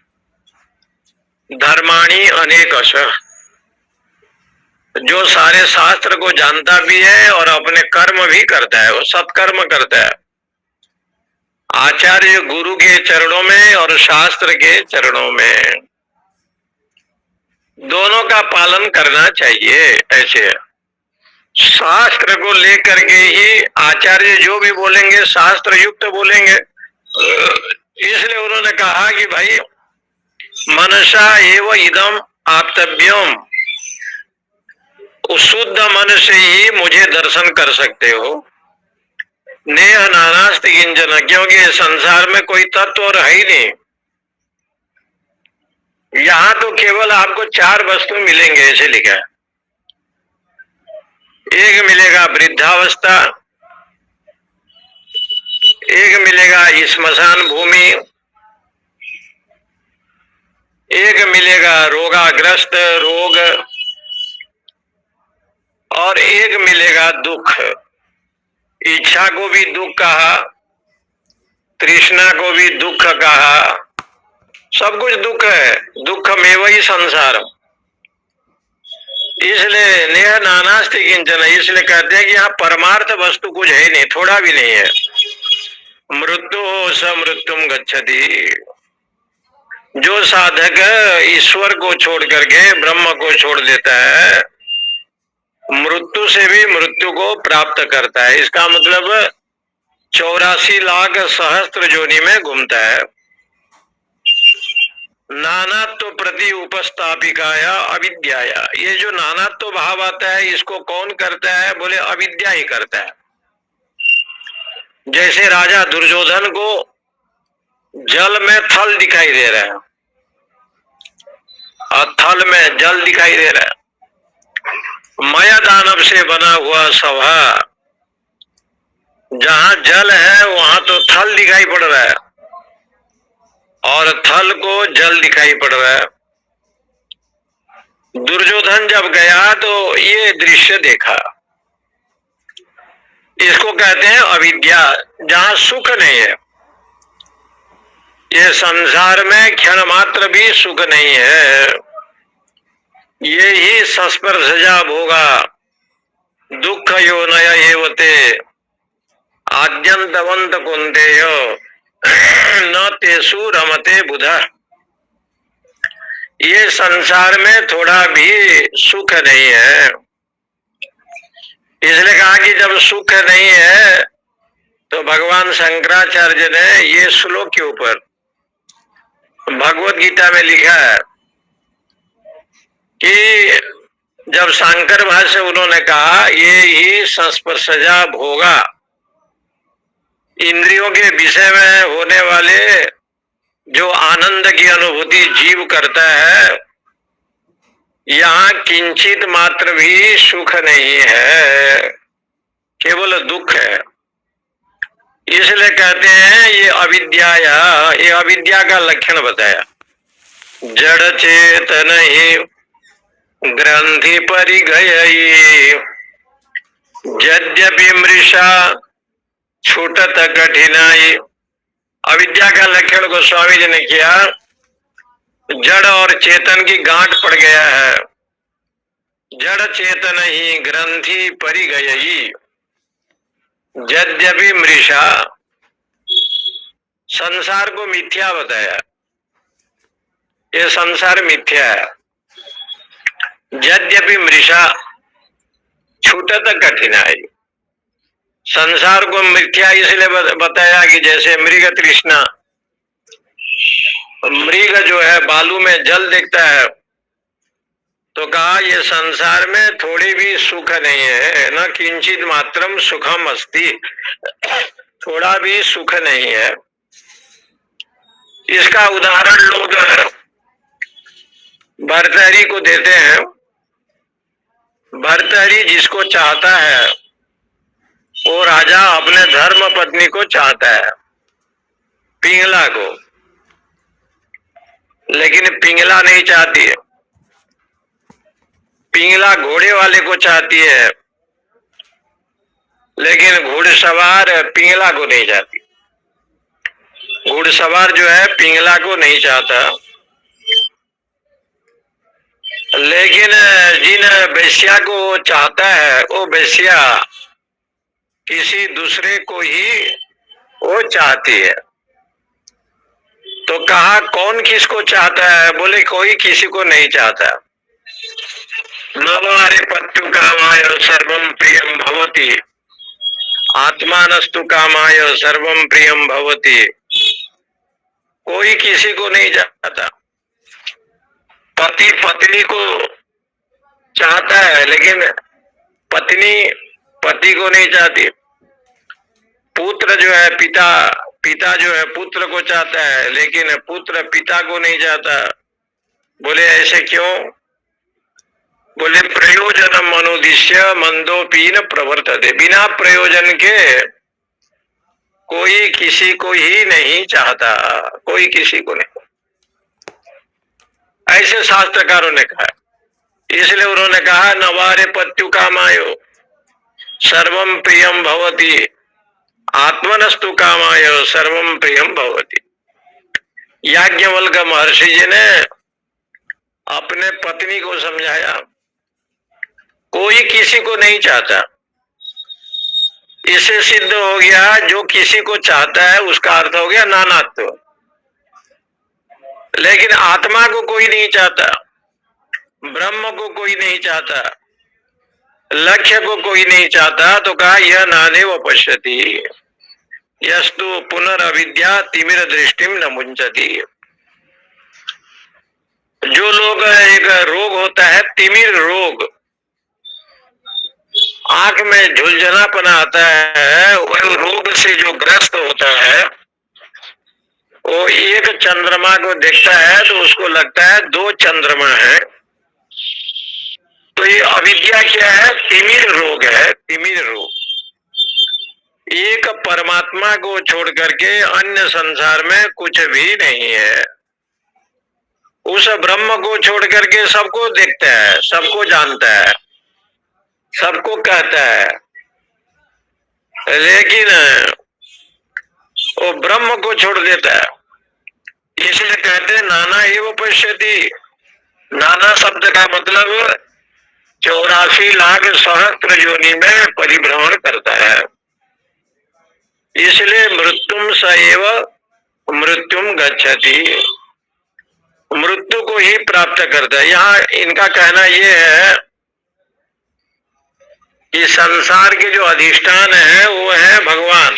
धर्माणि अनेकश, जो सारे शास्त्र को जानता भी है और अपने कर्म भी करता है, वो सत्कर्म करता है। आचार्य गुरु के चरणों में और शास्त्र के चरणों में, दोनों का पालन करना चाहिए। ऐसे शास्त्र को लेकर के ही आचार्य जो भी बोलेंगे शास्त्र युक्त बोलेंगे। इसलिए उन्होंने कहा कि भाई मनसा एवं इदम आप्तव्यम, उस शुद्ध मन से ही मुझे दर्शन कर सकते हो। नेह नानास्ति किंचन, क्योंकि संसार में कोई तत्व और है ही नहीं। यहां तो केवल आपको 4 वस्तु मिलेंगे, ऐसे लिखा है। एक मिलेगा वृद्धावस्था, एक मिलेगा श्मशान भूमि, एक मिलेगा रोगाग्रस्त रोग, और एक मिलेगा दुख। इच्छा को भी दुख कहा, तृष्णा को भी दुख कहा, सब कुछ दुख है। दुख में वही संसार। इसलिए नेह नानास्ति किंचन, इसलिए कहते हैं कि यहाँ परमार्थ वस्तु कुछ है नहीं, थोड़ा भी नहीं है। मृत्यु स मृत्युम गच्छति। जो साधक ईश्वर को छोड़ करके ब्रह्म को छोड़ देता है, मृत्यु से भी मृत्यु को प्राप्त करता है। इसका मतलब 84 लाख सहस्त्र योनि में घूमता है। नानात्व प्रति उपस्थापिकाया अविद्याया, ये जो नानात्व भाव आता है इसको कौन करता है? बोले अविद्या ही करता है। जैसे राजा दुर्योधन को जल में थल दिखाई दे रहा है और थल में जल दिखाई दे रहा है। माया दानव से बना हुआ सभा, जहां जल है वहां तो थल दिखाई पड़ रहा है और थल को जल दिखाई पड़ रहा है। दुर्योधन जब गया तो ये दृश्य देखा। इसको कहते हैं अविद्या, जहां सुख नहीं है। ये संसार में क्षण मात्र भी सुख नहीं है। ये ही संस्पर्शजा भोगा दुख योनय एवते आद्यंतवंत कुंतेय न तेसु रमते बुधा। ये संसार में थोड़ा भी सुख नहीं है। इसलिए कहा कि जब सुख नहीं है तो भगवान शंकराचार्य ने ये श्लोक के ऊपर भगवत गीता में लिखा है कि जब शंकर भाष्य उन्होंने कहा ये ही संस्पर्शजा भोगा, इंद्रियों के विषय में होने वाले जो आनंद की अनुभूति जीव करता है, यहाँ किंचित मात्र भी सुख नहीं है, केवल दुख है। इसलिए कहते हैं ये अविद्या, ये अविद्या का लक्षण बताया। जड़ चेतन ही ग्रंथि परिगयी यद्यपि मृषा छूटत कठिनाई। अविद्या का लक्षण गोस्वामी जी ने किया, जड़ और चेतन की गांठ पड़ गया है। जड़ चेतन ही ग्रंथि परिगयी यद्यपि मृषा, संसार को मिथ्या बताया। ये संसार मिथ्या है। यद्यपि मृषा छूटत कठिनाई, संसार को मिथ्या इसलिए बताया कि जैसे मृग तृष्णा, मृग जो है बालू में जल देखता है तो कहा ये संसार में थोड़ी भी सुख नहीं है, न किंचित मात्रम सुखम अस्ति, थोड़ा भी सुख नहीं है। इसका उदाहरण लोग भर्तहरि को देते हैं। भर्तहरि जिसको चाहता है वो राजा अपने धर्म पत्नी को चाहता है, पिंगला को, लेकिन पिंगला नहीं चाहती है। पिंगला घोड़े वाले को चाहती है, लेकिन घुड़सवार पिंगला को नहीं चाहती। घुड़सवार जो है पिंगला को नहीं चाहता, लेकिन जिन वेश्या को चाहता है वो वेश्या किसी दूसरे को ही वो चाहती है। तो कहा कौन किसको चाहता है? बोले कोई किसी को नहीं चाहता। नवारे पत्तु कामाय सर्वम प्रियम भवति, आत्मानस्तु कामाय सर्वम प्रियम भवति। कोई किसी को नहीं चाहता। पति पत्नी को चाहता है, लेकिन पत्नी पति को नहीं चाहती। पुत्र जो है पिता जो है पुत्र को चाहता है, लेकिन पुत्र पिता को नहीं चाहता। बोले ऐसे क्यों? बोले प्रयोजन अनुद्दिश्य मंदोपीन प्रवर्तते। बिना प्रयोजन के कोई किसी को ही नहीं चाहता, कोई किसी को नहीं, ऐसे शास्त्रकारों ने कहा। इसलिए उन्होंने कहा नवारे पत्यु कामायो सर्वम प्रियम भवति, आत्मनस्तु कामाय सर्वम प्रियम भवति। याज्ञवल्क्य महर्षि जी ने अपने पत्नी को समझाया, कोई किसी को नहीं चाहता। इससे सिद्ध हो गया जो किसी को चाहता है उसका अर्थ हो गया नानात्व। लेकिन आत्मा को कोई नहीं चाहता, ब्रह्म को कोई नहीं चाहता, लक्ष्य को कोई नहीं चाहता, तो कहा यह नादेव पश्यति यस्तु पुनरविद्या तिमिर दृष्टिम न मुंचति। जो लोग एक रोग होता है तिमिर रोग, आंख में झुलझलापना आता है, वह रोग से जो ग्रस्त होता है वो एक चंद्रमा को देखता है तो उसको लगता है दो चंद्रमा है। तो ये अविद्या क्या है? तिमिर रोग है, तिमिर रोग। एक परमात्मा को छोड़ करके अन्य संसार में कुछ भी नहीं है। उस ब्रह्म को छोड़ करके सबको देखता है, सबको जानता है, सबको कहता है, लेकिन वो ब्रह्म को छोड़ देता है। इसलिए कहते हैं नाना एव पश्यति। नाना शब्द का मतलब 84 लाख सहस्त्र योनि में परिभ्रमण करता है। इसलिए मृत्युम स एव मृत्युम गच्छति, मृत्यु को ही प्राप्त करता है। यहाँ इनका कहना यह है कि संसार के जो अधिष्ठान है वो है भगवान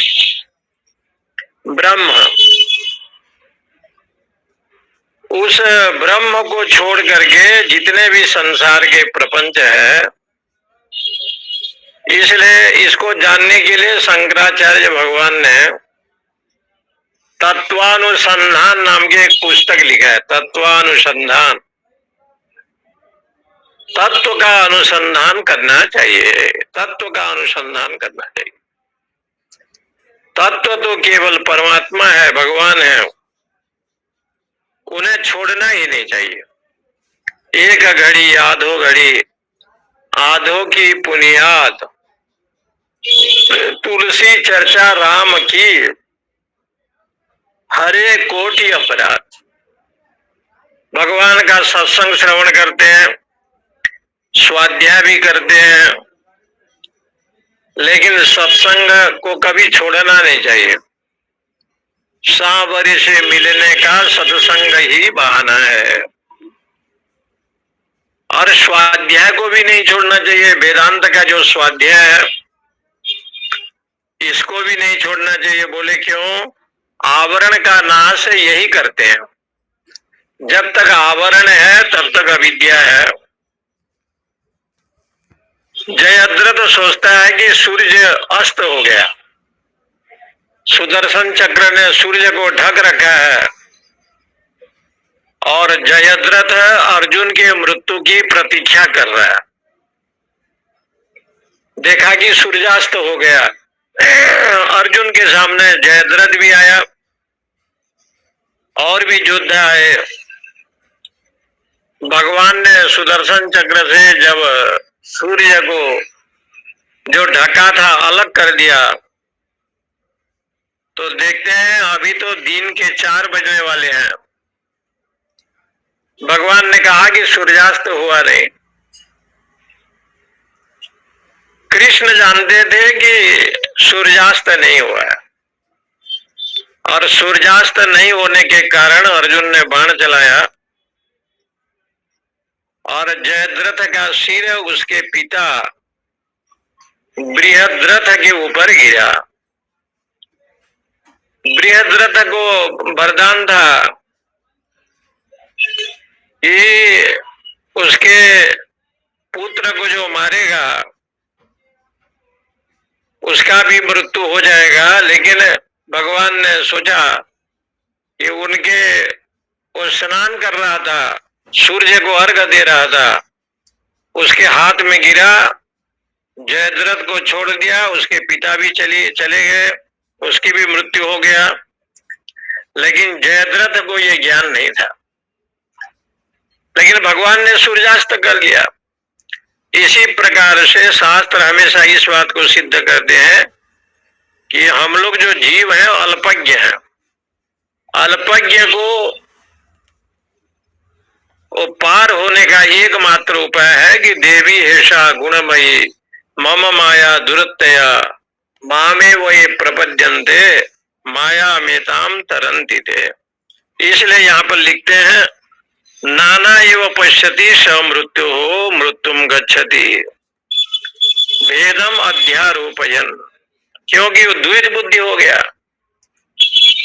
ब्रह्म। उस ब्रह्म को छोड़ करके जितने भी संसार के प्रपंच है, इसलिए इसको जानने के लिए शंकराचार्य भगवान ने तत्वानुसंधान नाम की एक पुस्तक लिखा है। तत्वानुसंधान, तत्व का अनुसंधान करना चाहिए, तत्व का अनुसंधान करना चाहिए। तत्व तो केवल परमात्मा है, भगवान है, उन्हें छोड़ना ही नहीं चाहिए। एक घड़ी आधो घड़ी आधो की पुनियाद, तुलसी चर्चा राम की हरे कोटि अपराध। भगवान का सत्संग श्रवण करते हैं, स्वाध्याय भी करते हैं, लेकिन सत्संग को कभी छोड़ना नहीं चाहिए। सांवरी से मिलने का सत्संग ही बहाना है। और स्वाध्याय को भी नहीं छोड़ना चाहिए। वेदांत का जो स्वाध्याय है इसको भी नहीं छोड़ना चाहिए। बोले क्यों? आवरण का नाश यही करते हैं। जब तक आवरण है तब तक अविद्या है। जयद्रथ सोचता है कि सूर्य अस्त हो गया, सुदर्शन चक्र ने सूर्य को ढक रखा है, और जयद्रथ अर्जुन के मृत्यु की प्रतीक्षा कर रहा है। देखा कि सूर्यास्त हो गया, अर्जुन के सामने जयद्रथ भी आया और भी योद्धा आए। भगवान ने सुदर्शन चक्र से जब सूर्य को जो ढका था अलग कर दिया, तो देखते हैं अभी तो दिन के 4 बजने वाले हैं। भगवान ने कहा कि सूर्यास्त हुआ नहीं। कृष्ण जानते थे कि सूर्यास्त नहीं हुआ है, और सूर्यास्त नहीं होने के कारण अर्जुन ने बाण चलाया और जयद्रथ का सिर उसके पिता बृहद्रथ के ऊपर गिरा। बृहद्रथ को वरदान था कि उसके पुत्र पुत्र को जो मारेगा उसका भी मृत्यु हो जाएगा। लेकिन भगवान ने सोचा कि उनके वो स्नान कर रहा था, सूर्य को अर्घ्य दे रहा था, उसके हाथ में गिरा, जयद्रथ को छोड़ दिया, उसके पिता भी चले गए, उसकी भी मृत्यु हो गया। लेकिन जयद्रथ को यह ज्ञान नहीं था। लेकिन भगवान ने सूर्यास्त कर लिया। इसी प्रकार से शास्त्र हमेशा इस बात को सिद्ध करते हैं कि हम लोग जो जीव हैं अल्पज्ञ हैं। अल्पज्ञ को वो पार होने का एकमात्र उपाय है कि देवी हेषा गुणमयी मम माया दुरत्तया मामे वही प्रपद्यन्ते माया मेताम तरंती थे। इसलिए यहाँ पर लिखते हैं नाना एव पश्यति स मृत्यु हो मृत्युम गच्छति भेदम अध्यारोपयन। क्योंकि वो द्वैत बुद्धि हो गया।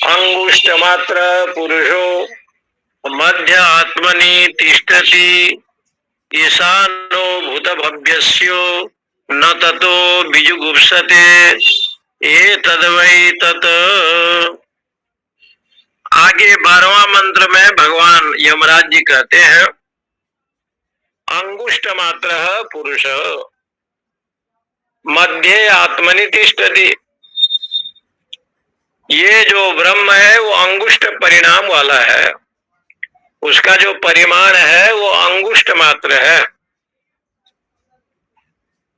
अंगुष्ठ मात्र पुरुषो मध्य आत्मनि तिष्ठति ईशानो भूत भव्यस्यो न ततो बिजुगुप्सते ये तद्वै तत्। आगे 12वां मंत्र में भगवान यमराज जी कहते हैं अंगुष्ठ मात्र पुरुष मध्य आत्मनि तिष्ठति। ये जो ब्रह्म है वो अंगुष्ठ परिणाम वाला है, उसका जो परिमाण है वो अंगुष्ठ मात्र है।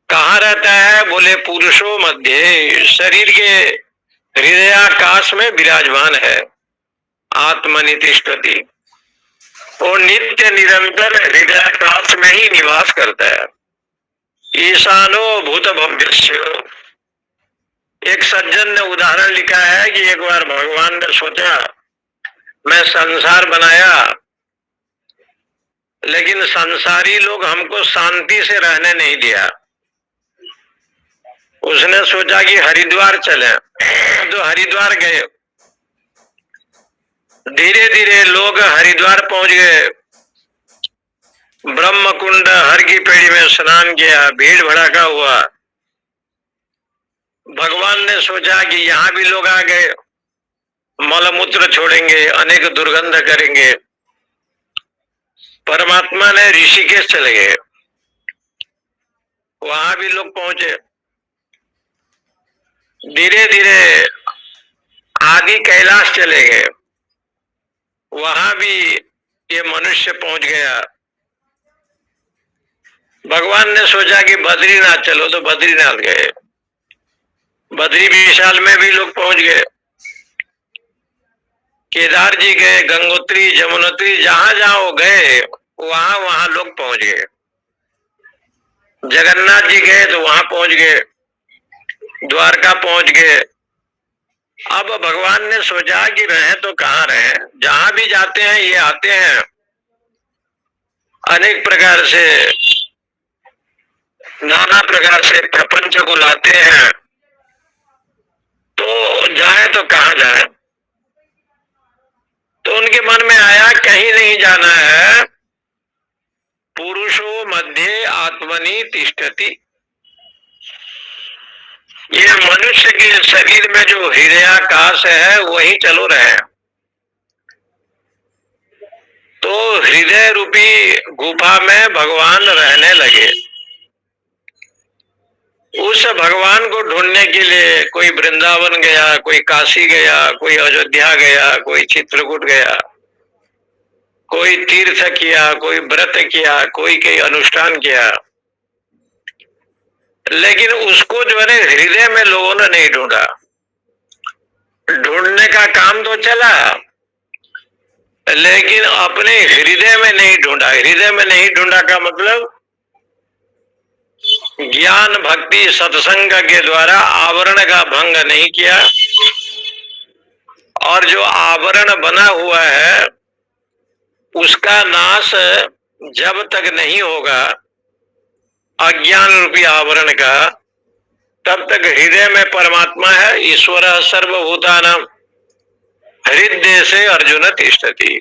कहाँ रहता है? बोले पुरुषो मध्य, शरीर के हृदयाकाश में विराजमान है। आत्मनि तिष्ठति, वो नित्य निरंतर हृदयाकाश में ही निवास करता है। ईशानो भूत भव्यस्य। एक सज्जन ने उदाहरण लिखा है कि एक बार भगवान ने सोचा मैं संसार बनाया, लेकिन संसारी लोग हमको शांति से रहने नहीं दिया। उसने सोचा कि हरिद्वार चले, तो हरिद्वार गए। धीरे धीरे लोग हरिद्वार पहुंच गए। ब्रह्म कुंड हर की पेड़ी में स्नान किया, भीड़ भड़ाका हुआ। भगवान ने सोचा कि यहाँ भी लोग आ गए, मलमूत्र छोड़ेंगे, अनेक दुर्गंध करेंगे। परमात्मा ने ऋषिकेश चले गए, वहां भी लोग पहुंचे। धीरे धीरे आदि कैलाश चले गए, वहां भी ये मनुष्य पहुंच गया। भगवान ने सोचा कि बद्रीनाथ चलो, तो बद्रीनाथ गए। बद्री विशाल में भी लोग पहुंच गए। केदार जी गए, गंगोत्री जमुनोत्री, जहां जहां गए वहां वहां लोग पहुंच गए। जगन्नाथ जी गए तो वहां पहुंच गए, द्वारका पहुंच गए। अब भगवान ने सोचा कि रहे तो कहाँ रहे, जहां भी जाते हैं ये आते हैं, अनेक प्रकार से नाना प्रकार से प्रपंच को लाते हैं, तो जाए तो कहाँ जाए। तो उनके मन में आया कहीं नहीं जाना है, पुरुषो मध्य आत्मनि तिष्ठति। ये मनुष्य के शरीर में जो हृदयाकाश है वही चलो रहे। तो हृदय रूपी गुफा में भगवान रहने लगे। उस भगवान को ढूंढने के लिए कोई वृंदावन गया, कोई काशी गया, कोई अयोध्या गया, कोई चित्रकूट गया, कोई तीर्थ किया, कोई व्रत किया, कोई अनुष्ठान किया, लेकिन उसको जो है हृदय में लोगों ने नहीं ढूंढा। ढूंढने का काम तो चला, लेकिन अपने हृदय में नहीं ढूंढा। हृदय में नहीं ढूंढा का मतलब ज्ञान भक्ति सत्संग के द्वारा आवरण का भंग नहीं किया, और जो आवरण बना हुआ है उसका नाश जब तक नहीं होगा, अज्ञान रूपी आवरण का, तब तक हृदय में परमात्मा है। ईश्वर सर्वभूतानां हृदय से अर्जुन तिष्ठति।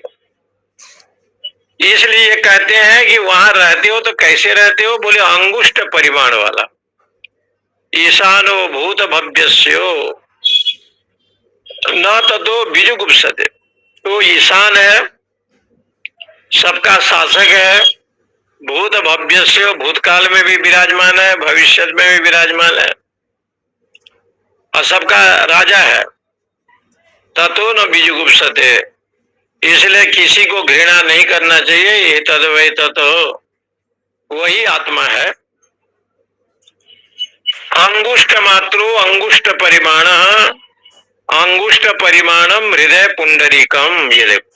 इसलिए कहते हैं कि वहां रहते हो तो कैसे रहते हो, बोले अंगुष्ठ परिमाण वाला। ईशानो भूत भव्यस्यो न ततो बीजुगुप्सते। तो ईशान है, सबका शासक है, भूत भव्यस्यो भूतकाल में भी विराजमान है, भविष्य में भी विराजमान है और सबका राजा है। ततो न बीजुगुप्सते, इसलिए किसी को घृणा नहीं करना चाहिए। ये तद वही ततो, वही आत्मा है। अंगुष्ठ मात्रो अंगुष्ठ परिमाण, अंगुष्ठ परिमाणम हृदय पुंडरीकम। ये देखो,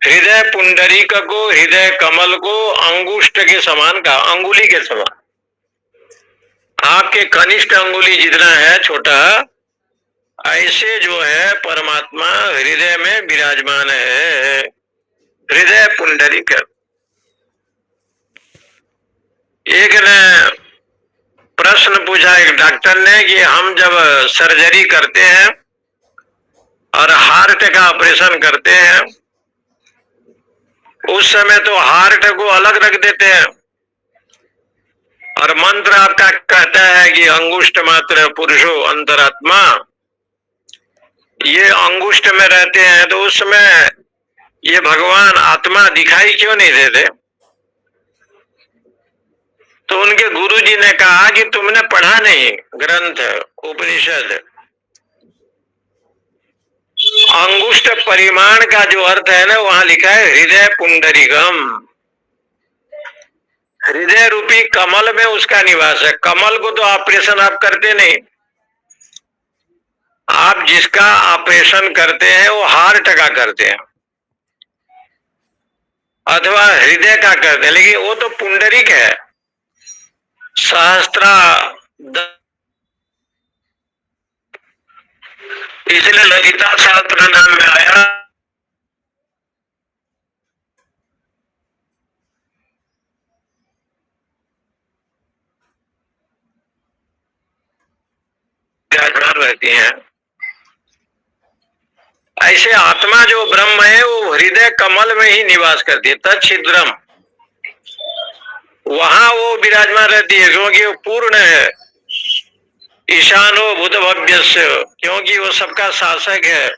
हृदय पुंडरीक को, हृदय कमल को अंगुष्ठ के समान का, अंगुली के समान। आपके कनिष्ठ अंगुली जितना है छोटा, ऐसे जो है परमात्मा हृदय में विराजमान है। हृदय पुंडरीक। एक ने प्रश्न पूछा एक डॉक्टर ने कि हम जब सर्जरी करते हैं और हार्ट का ऑपरेशन करते हैं, उस समय तो हार्ट को अलग रख देते हैं और मंत्र आपका कहता है कि अंगुष्ठ मात्र पुरुषो अंतरात्मा, ये अंगुष्ठ में रहते हैं। तो उस समय ये भगवान आत्मा दिखाई क्यों नहीं देते? तो उनके गुरुजी ने कहा कि तुमने पढ़ा नहीं ग्रंथ उपनिषद। अंगुष्ठ परिमाण का जो अर्थ है ना, वहां लिखा है हृदय पुंडरीकम। हृदय रूपी कमल में उसका निवास है। कमल को तो ऑपरेशन आप करते नहीं, आप जिसका ऑपरेशन करते हैं वो हार्ट का करते हैं अथवा हृदय का करते हैं, लेकिन वो तो पुंडरीक है। सहस्त्रा, इसलिए ललिता शास्त्र नाम में आया। विराजमान रहती हैं। ऐसे आत्मा जो ब्रह्म है वो हृदय कमल में ही निवास करती है, तच्छिद्रम, वहां वो विराजमान रहती है क्योंकि वो पूर्ण है। ईशानो भूत भव्यस्य, क्योंकि वो सबका शासक है।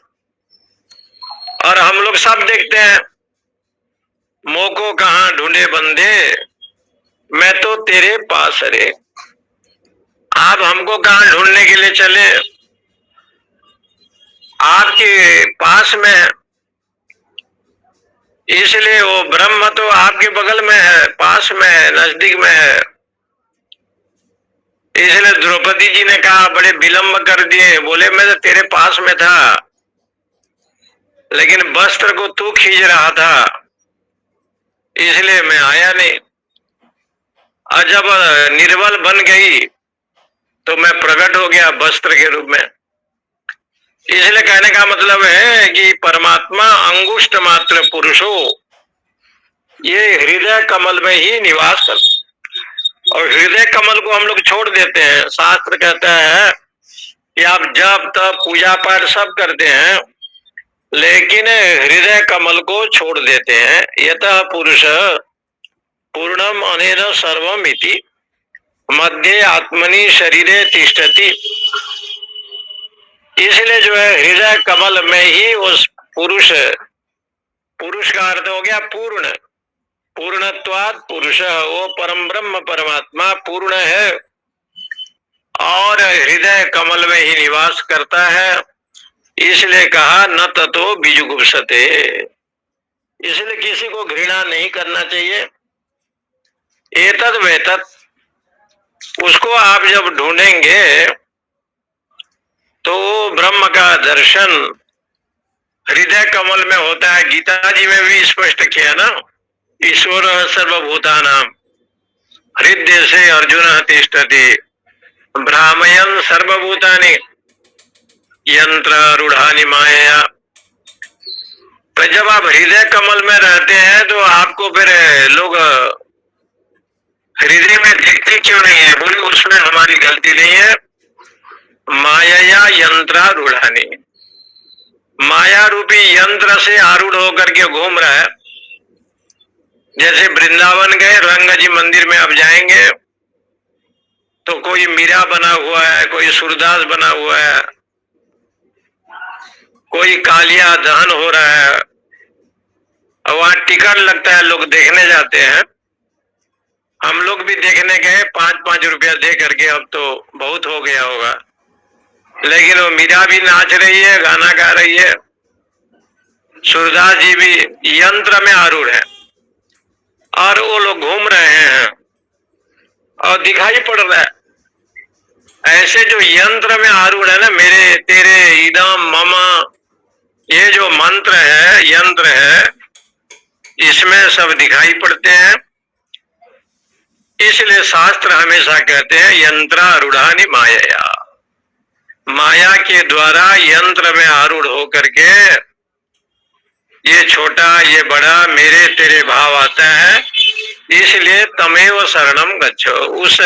और हम लोग सब देखते हैं, मोको कहाँ ढूंढे बंदे, मैं तो तेरे पास रे। आप हमको कहाँ ढूंढने के लिए चले? आपके पास में है, इसलिए वो ब्रह्म तो आपके बगल में है, पास में है, नजदीक में है। इसलिए द्रौपदी जी ने कहा, बड़े विलंब कर दिए, बोले मैं तो तेरे पास में था लेकिन वस्त्र को तू खींच रहा था, इसलिए मैं आया नहीं। और जब निर्बल बन गई तो मैं प्रकट हो गया वस्त्र के रूप में। इसलिए कहने का मतलब है कि परमात्मा अंगुष्ठ मात्र पुरुषो, ये हृदय कमल में ही निवास करते। और हृदय कमल को हम लोग छोड़ देते हैं। शास्त्र कहता है कि आप जप तप पूजा पाठ सब करते हैं, लेकिन हृदय कमल को छोड़ देते हैं। यतः पुरुष पूर्णम अनेन सर्वम इति मध्य आत्मनि शरीरे तिष्ठति। इसलिए जो है हृदय कमल में ही उस पुरुष, पुरुष का अर्थ हो गया पूर्ण, पूर्णत्वात् पुरुष, वो परम ब्रह्म परमात्मा पूर्ण है और हृदय कमल में ही निवास करता है। इसलिए कहा न ततो बीजुगुप्सते, इसलिए किसी को घृणा नहीं करना चाहिए। एतद वेतद, उसको आप जब ढूंढेंगे तो ब्रह्म का दर्शन हृदय कमल में होता है। गीता जी में भी स्पष्ट किया ना, ईश्वर सर्वभूतानां हृदय से अर्जुन तिष्ठति भ्रामयन् सर्वभूतानि यंत्रारूढ़ानि मायया। तो जब आप हृदय कमल में रहते हैं तो आपको फिर लोग हृदय में देखते क्यों नहीं है? बोले उसमें हमारी गलती नहीं है। माया यंत्रारूढ़ानि, माया रूपी यंत्र से आरूढ़ होकर के घूम रहा है। जैसे वृंदावन गए, रंग जी मंदिर में आप जाएंगे तो कोई मीरा बना हुआ है, कोई सूरदास बना हुआ है, कोई कालिया दहन हो रहा है, और वहां टिकट लगता है, लोग देखने जाते हैं। हम लोग भी देखने गए 5-5 रुपया दे करके, अब तो बहुत हो गया होगा। लेकिन वो मीरा भी नाच रही है, गाना गा रही है, सूरदास जी भी यंत्र में आरूढ़ है, और वो लोग घूम रहे हैं और दिखाई पड़ रहा है। ऐसे जो यंत्र में आरूढ़ है ना, मेरे तेरे इदम मम, ये जो मंत्र है, यंत्र है, इसमें सब दिखाई पड़ते हैं। इसलिए शास्त्र हमेशा कहते हैं यंत्रारूढ़ानि माया, माया के द्वारा यंत्र में आरूढ़ होकर के ये छोटा ये बड़ा मेरे तेरे भाव आता है। इसलिए तमेव शरणम गच्छो, उस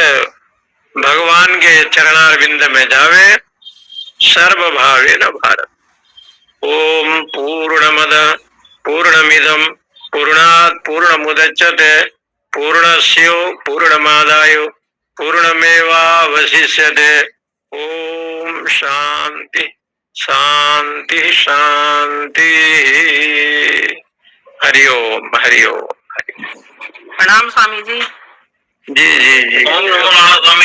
भगवान के चरणारविंद में जावे, सर्व भावे न भारत। ओम पूर्णमद पूर्णमिदम पूर्णात् पूर्णमुदच्यते पूर्णस्य पूर्णमादाय पूर्णमेवावशिष्यते। ओम शांति शांति शांति। हरिओम हरिओम। प्रणाम स्वामी जी। जी जी जी। ओम नमो नारायण स्वामी।